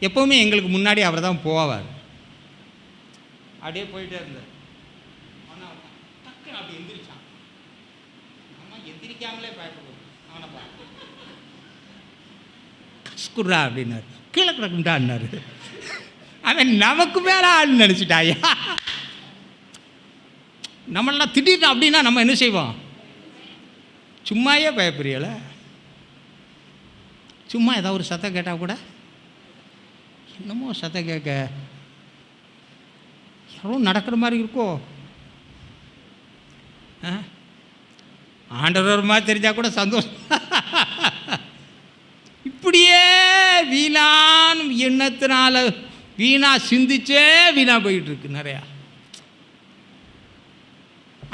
எப்போவுமே எங்களுக்கு முன்னாடி அவர் தான் போவார். அப்படியே போயிட்டே இருந்தார். டக்குன்னு அப்படி எந்திரிச்சான். நம்ம எந்திரிக்காமலே பயப்படுவோம். அவனை பார்த்து கஸ்குர்ரா அப்படின்னாரு. கீழே கிடக்குண்டான்னாரு. அவன் நமக்கு மேலே ஆள் நினச்சிட்டாயா. நம்மளாம் திடீர்னு அப்படின்னா நம்ம என்ன செய்வோம்? சும்மாயே பயப்படுறீங்கள. சும்மா ஏதாவது ஒரு சத்தம் கேட்டால் கூட என்னமோ சத்தம் கேட்க யாரோ நடக்கிற மாதிரி இருக்கோ. ஆண்டவர் மாதிரி தெரிஞ்சால் கூட சந்தோஷம். இப்படியே வீணான் எண்ணத்தினால வீணா சிந்திச்சே வீணா போயிட்டு இருக்கு நிறையா.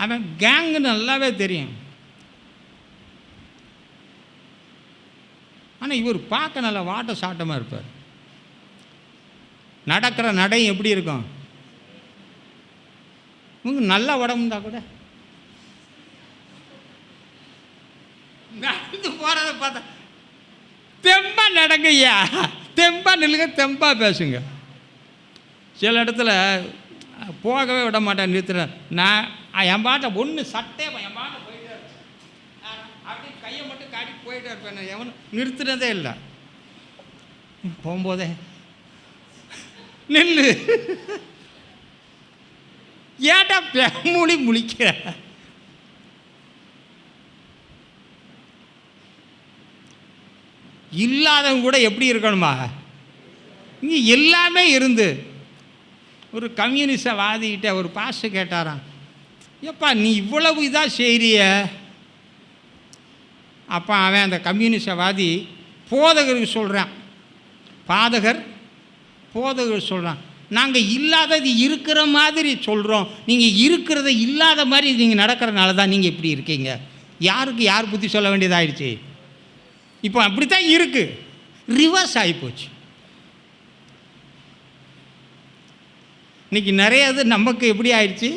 அவன் கேங்கு நல்லாவே தெரியும். ஆனால் இவர் பார்க்க நல்லா வாட்ட சாட்டமாக இருப்பார். நடக்கிற நடையும் எப்படி இருக்கும்? இவங்க நல்ல உடம்பு இருந்தால் கூட நடந்து போகிறத பார்த்தா தெம்பா நடங்கய்யா, தெம்பா நில்லுங்க, தெம்பா பேசுங்க. சில இடத்துல போகவே விட மாட்டேன், நிறுத்துறேன். நான் என் பாட்டை ஒன்று சட்டே என் பாட்டை போயிட்டே இருப்பேன். அப்படியே கையை மட்டும் காட்டி போயிட்டே இருப்பேன். எவனும் நிறுத்துனதே இல்லை. போகும்போதே நெல்லு ஏட்டா பெமொழி முழிக்கிற. இல்லாதவங்க கூட எப்படி இருக்கணுமா? இங்கே எல்லாமே இருந்து ஒரு கம்யூனிஸ்டவாதிகிட்ட ஒரு பாஸ்ட் கேட்டாராம், எப்பா நீ இவ்வளவு இதாக செய்கிறிய? அப்போ அவன் அந்த கம்யூனிஸ்டவாதி போதகருக்கு சொல்கிறான், போதகர் சொல்கிறான், நாங்கள் இல்லாதது இருக்கிற மாதிரி சொல்கிறோம், நீங்கள் இருக்கிறத இல்லாத மாதிரி நீங்கள் நடக்கிறனால தான் நீங்கள் இப்படி இருக்கீங்க. யாருக்கு யார் புத்தி சொல்ல வேண்டியதாகிடுச்சு? இப்போ அப்படி தான் இருக்குது, ரிவர்ஸ் ஆகிப்போச்சு. இன்றைக்கி நிறைய இது நமக்கு எப்படி ஆயிடுச்சு,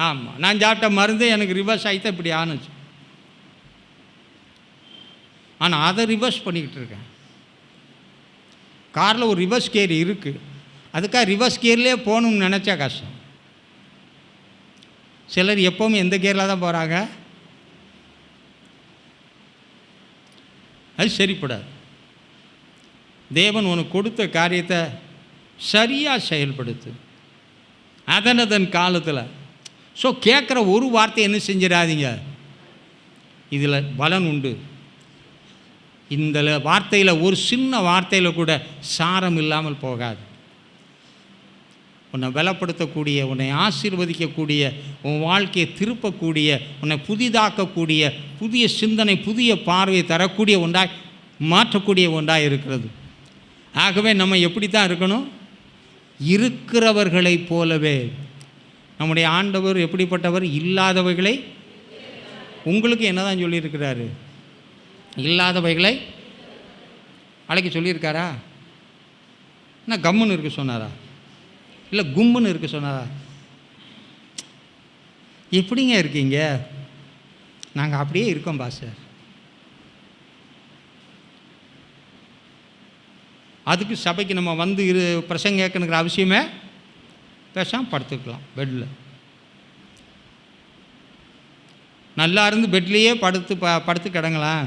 ஆமாம் நான் சாப்பிட்ட மருந்து எனக்கு ரிவர்ஸ் ஆகித்தான் இப்படி ஆணுச்சு. ஆனால் அதை ரிவர்ஸ் பண்ணிக்கிட்டு இருக்கேன். காரில் ஒரு ரிவர்ஸ் கியர் இருக்குது, அதுக்காக ரிவர்ஸ் கியர்லேயே போகணும்னு நினச்சா கஷ்டம். சிலர் எப்போவுமே எந்த கியரில் தான் போகிறாங்க, அது சரிப்படாது. தேவன் உனக்கு கொடுத்த காரியத்தை சரியாக செயல்படுத்து அதன் காலத்தில். ஸோ கேட்குற ஒரு வார்த்தை என்ன செஞ்சிடாதீங்க, இதில் பலன் உண்டு, இந்த வார்த்தையில் ஒரு சின்ன வார்த்தையில் கூட சாரம் இல்லாமல் போகாது. உன்னை பலப்படுத்தக்கூடிய, உன்னை ஆசீர்வதிக்கக்கூடிய, உன் வாழ்க்கையை திருப்பக்கூடிய, உன்னை புதிதாக்கக்கூடிய, புதிய சிந்தனை புதிய பார்வையை தரக்கூடிய ஒன்றாய் மாற்றக்கூடிய ஒன்றாய் இருக்கிறது. ஆகவே நம்ம எப்படி தான் இருக்கணும், இருக்கிறவர்களைப் போலவே. நம்முடைய ஆண்டவர் எப்படிப்பட்டவர், இல்லாதவைகளை, உங்களுக்கு என்ன தான் சொல்லியிருக்கிறாரு, இல்லாதவைகளை அழைக்க சொல்லியிருக்காரா? என்ன கம்முன்னு இருக்க சொன்னாரா, இல்லை கும்முன்னு இருக்க சொன்னாரா? எப்படிங்க இருக்கீங்க? நாங்கள் அப்படியே இருக்கோம் பாஸ்டர். அதுக்கு சபைக்கு நம்ம வந்து பிரசங்க கேட்கணுங்கிற அவசியமே, பேசாமல் படுத்துக்கலாம் பெட்டில். நல்லா இருந்து பெட்லேயே படுத்து கிடங்கலாம்.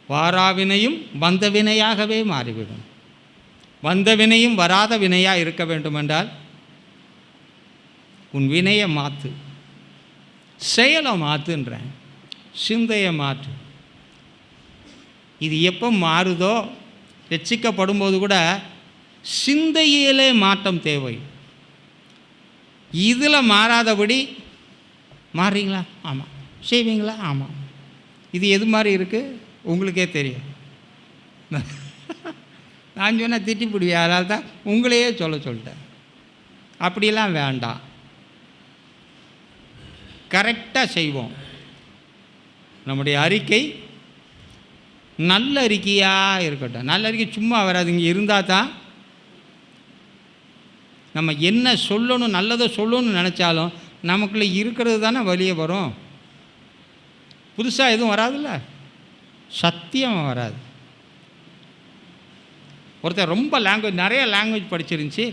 வாராவினையும் வந்த வினையாகவே மாறிவிடும். வந்த வினையும் வராத வினையாக இருக்க வேண்டுமென்றால் உன் வினையை மாற்று, செயலை மாற்றுன்றேன், சிந்தையை மாற்று. இது எப்போ மாறுதோ, ரட்சிக்கப்படும்போது கூட சிந்தையிலே மாற்றம் தேவை. இதில் மாறாதபடி மாறுறீங்களா? ஆமாம். செய்வீங்களா? ஆமாம். இது எது மாதிரி இருக்குது உங்களுக்கே தெரியும். நான் சொன்னால் திட்டி பிடிவேன், அதனால தான் உங்களையே சொல்லிட்டேன். அப்படிலாம் வேண்டாம், கரெக்டாக செய்வோம். நம்முடைய அறிக்கை நல்ல அறிக்கையாக இருக்கட்டும். நல்ல அறிக்கை சும்மா வராது, இங்கே இருந்தால் தான் நம்ம என்ன சொல்லணும், நல்லதை சொல்லணும்னு நினச்சாலும் நமக்குள்ளே இருக்கிறது தானே வெளியே வரும். புதுசாக எதுவும் வராதுல்ல, சத்தியம் வராது. ஒருத்தர் ரொம்ப நிறைய லாங்குவேஜ் படிச்சிருந்துச்சு,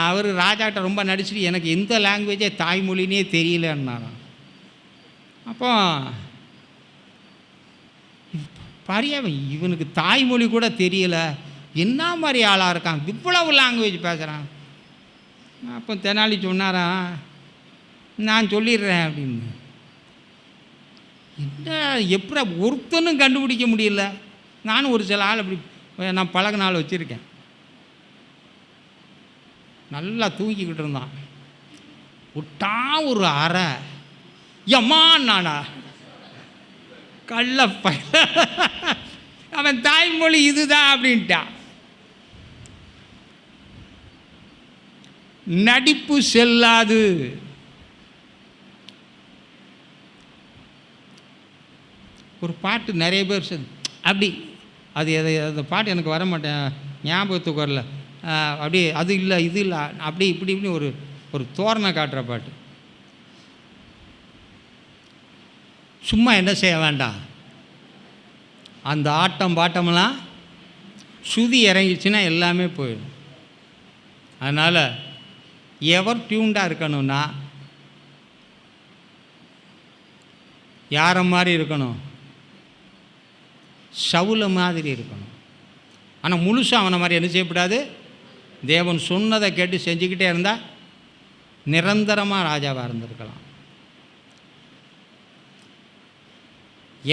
அவர் ராஜாட்ட ரொம்ப நடிச்சுட்டு எனக்கு எந்த லாங்குவேஜே தாய்மொழினே தெரியலன்னாராம். அப்போ பரியாவன், இவனுக்கு தாய்மொழி கூட தெரியல, என்ன மாதிரி ஆளாக இருக்கான், இவ்வளவு லாங்குவேஜ் பேசுகிறான். அப்போ தெனாலி சொன்னாராம், நான் சொல்லிடுறேன் அப்படின்னு. என்ன எப்படி ஒருத்தனும் கண்டுபிடிக்க முடியல. நானும் ஒரு சில ஆள் அப்படி நான் பழக நாள் வச்சுருக்கேன். நல்லா தூங்கிக்கிட்டு இருந்தான், விட்டா ஒரு அறை எம்மா நானா கள்ள அவன் தாய்மொழி இதுதான் அப்படின்ட்டான். நடிப்பு செல்லாது. ஒரு பாட்டு நிறைய பேர் அப்படி, அது அந்த பாட்டு எனக்கு வர மாட்டேன், ஞாபகத்துக்கு வரல. அப்படி அது இல்லை இது இல்லை அப்படி இப்படி இப்படின்னு ஒரு தோரணை காட்டுற பாட்டு. சும்மா என்ன செய்ய வேண்டாம், அந்த ஆட்டம் பாட்டமெல்லாம் சுதி இறங்கிச்சுன்னா எல்லாமே போயிடும். அதனால் எவர் டியூன்டாக இருக்கணும்னா யாரை மாதிரி இருக்கணும், சவுல மாதிரி இருக்கணும். ஆனால் முழுசாக அவனை மாதிரி என்ன செய்யக்கூடாது, தேவன் சொன்னதை கேட்டு செஞ்சுக்கிட்டே இருந்தால் நிரந்தரமாக ராஜாவாக இருந்திருக்கலாம்.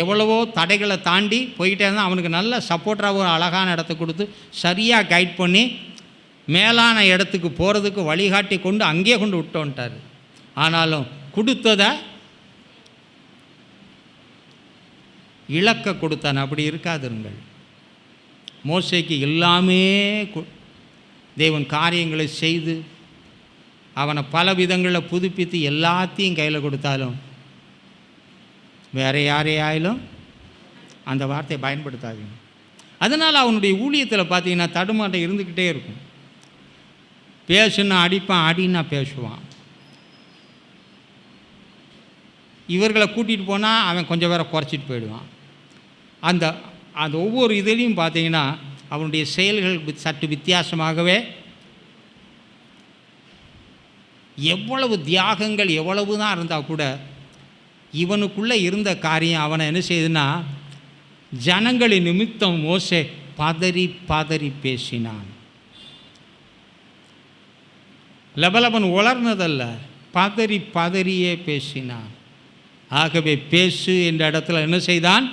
எவ்வளவோ தடைகளை தாண்டி போய்கிட்டே இருந்தால் அவனுக்கு நல்ல சப்போர்ட்டராக ஒரு அழகான இடத்த கொடுத்து சரியாக கைட் பண்ணி மேலான இடத்துக்கு போகிறதுக்கு வழிகாட்டி கொண்டு அங்கேயே கொண்டு விட்டோன்ட்டார். ஆனாலும் கொடுத்ததை இழக்க கொடுத்தான். அப்படி இருக்காதுங்கள். மோசேக்கு எல்லாமே தேவன் காரியங்களை செய்து அவனை பல விதங்களில் புதுப்பித்து எல்லாத்தையும் கையில் கொடுத்தாலும் வேறு யாரையாயிலும் அந்த வார்த்தையை பயன்படுத்தாதீங்க. அதனால் அவனுடைய ஊழியத்தில் பார்த்தீங்கன்னா தடுமாட்டம் இருந்துக்கிட்டே இருக்கும். பேசுன்னா அடிப்பான், அடின்னா பேசுவான். இவர்களை கூட்டிகிட்டு போனால் அவன் கொஞ்சம் வேற குறைச்சிட்டு போயிடுவான். அந்த ஒவ்வொரு இதுலேயும் பார்த்தீங்கன்னா அவனுடைய செயல்கள் சற்று வித்தியாசமாகவே, எவ்வளவு தியாகங்கள் எவ்வளவு தான் இருந்தால் கூட இவனுக்குள்ளே இருந்த காரியம் அவனை என்ன செய்யுதுன்னா, ஜனங்களின் நிமித்தம் மோசே பதறி பதறி பேசினான். லபலபன் உளர்னதல்ல, பதறி பதறியே பேசினான். ஆகவே பேசு என்ற இடத்துல என்ன செய்தான்?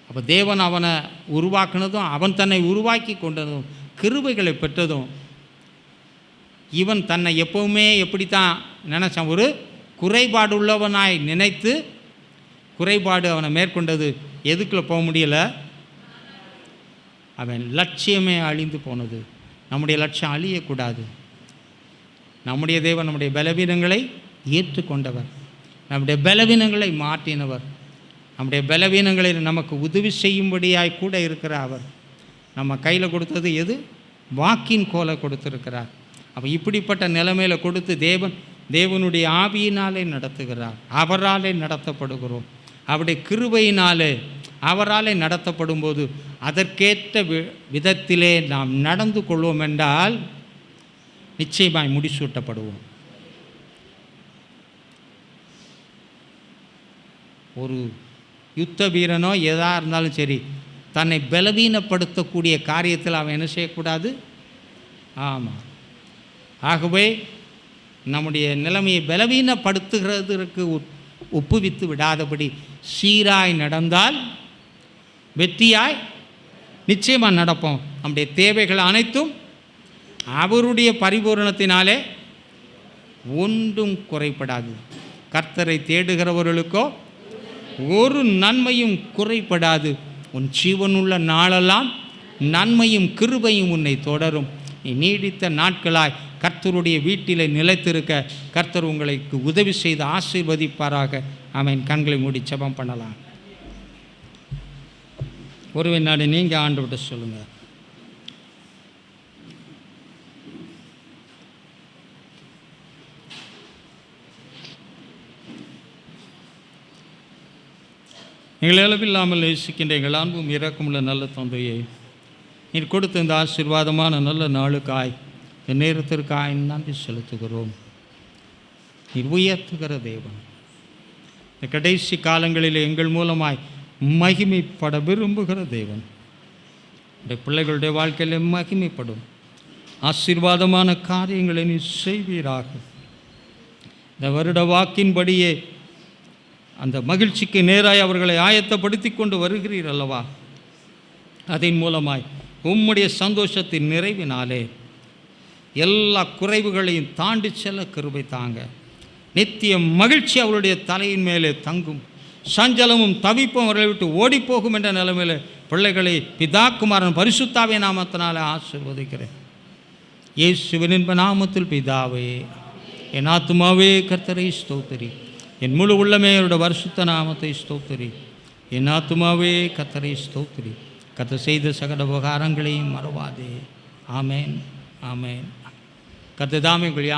அப்போ தேவன் அவனை உருவாக்குனதும், அவன் தன்னை உருவாக்கி கொண்டதும், கிருபைகளை பெற்றதும், இவன் தன்னை எப்போவுமே எப்படித்தான் நினச்சான், ஒரு குறைபாடு உள்ளவனாய் நினைத்து குறைபாடு அவனை மேற்கொண்டது. எதுக்குள்ளே போக முடியலை? அவன் லட்சியமே அழிந்து போனது. நம்முடைய லட்சியம் அழியக்கூடாது. நம்முடைய தேவன் நம்முடைய பலவீனங்களை ஏற்றுக்கொண்டவர், நம்முடைய பலவீனங்களை மாற்றினவர், நம்முடைய பலவீனங்களை நமக்கு உதவி செய்யும்படியாய் கூட இருக்கிற அவர் நம்ம கையில் கொடுத்தது எது? வாக்கின் கோலை கொடுத்துருக்கிறார். அப்போ இப்படிப்பட்ட நிலைமையில் கொடுத்து தேவனுடைய ஆவியினாலே நடத்துகிறார். அவராலே நடத்தப்படுகிறோம். அவருடைய கிருபையினாலே அவராலே நடத்தப்படும் போது அதற்கேற்ற விதத்திலே நாம் நடந்து கொள்வோம் என்றால் நிச்சயமாய் முடிசூட்டப்படுவோம். ஒரு யுத்த வீரனோ எதாக இருந்தாலும் சரி, தன்னை பலவீனப்படுத்தக்கூடிய காரியத்தில் அவன் என்ன செய்யக்கூடாது? ஆமாம். ஆகவே நம்முடைய நிலைமையை பலவீனப்படுத்துகிறதற்கு ஒப்புவித்து விடாதபடி சீராய் நடந்தால் வெற்றியாய் நிச்சயமாக நடப்போம். நம்முடைய தேவைகள் அனைத்தும் அவருடைய பரிபூரணத்தினாலே ஒன்றும் குறைபடாது. கர்த்தரை தேடுகிறவர்களுக்கோ ஒரு நன்மையும் குறைபடாது. உன் ஜீவனுள்ள நாளெல்லாம் நன்மையும் கிருபையும் உன்னை தொடரும். நீ நீடித்த நாட்களாய் கர்த்தருடைய வீட்டிலே நிலைத்திருக்க கர்த்தர் உங்களுக்கு உதவி செய்து ஆசீர்வதிப்பாராக. ஆமென். கண்களை மூடி ஜெபம் பண்ணலாம். ஒருவன் நாடு நீங்கள் ஆண்டவர்கிட்ட சொல்லுங்கள். எங்கள் அளவில்லாமல் நேசிக்கின்ற எங்கள் அன்பும் இரக்கமுள்ள நல்ல தந்தையை, நீர் கொடுத்த இந்த ஆசீர்வாதமான நல்ல நாளுக்காய், இந்த நேரத்திற்காய் நன்றி செலுத்துகிறோம். நீர் உயர்த்துகிற தேவன், இந்த கடைசி காலங்களில் எங்கள் மூலமாய் மகிமைப்பட விரும்புகிற தேவன், இந்த பிள்ளைகளுடைய வாழ்க்கையில் மகிமைப்படும் ஆசீர்வாதமான காரியங்களை நீ செய்வீராக. இந்த வருட வாக்கின்படியே அந்த மகிழ்ச்சிக்கு நேராய் அவர்களை ஆயத்தப்படுத்தி கொண்டு வருகிறீர் அல்லவா? அதன் மூலமாய் உம்முடைய சந்தோஷத்தின் நிறைவினாலே எல்லா குறைவுகளையும் தாண்டி செல்ல கிருபை தாங்க. நித்திய மகிழ்ச்சி அவருடைய தலையின் மேலே தங்கும். சஞ்சலமும் தவிப்பும் அவர்களை விட்டு ஓடிப்போகும் என்ற நிலைமையில் பிள்ளைகளை பிதாகுமாரன் பரிசுத்தாவிய நாமத்தினாலே ஆசீர்வதிக்கிறேன். இயேசுவின் இன்ப நாமத்தில் பிதாவே. என் ஆத்துமாவே கர்த்தரை ஸ்தோத்திரி, என் முழு உள்ளமே அவருடைய பரிசுத்த நாமத்தை ஸ்தோத்திரி. என் ஆத்துமாவே கர்த்தரை ஸ்தோத்திரி, கர்த்தர் செய்த சகல உபகாரங்களையும் மறவாதே. ஆமேன், ஆமேன். கர்த்தர் தாமே உங்கள்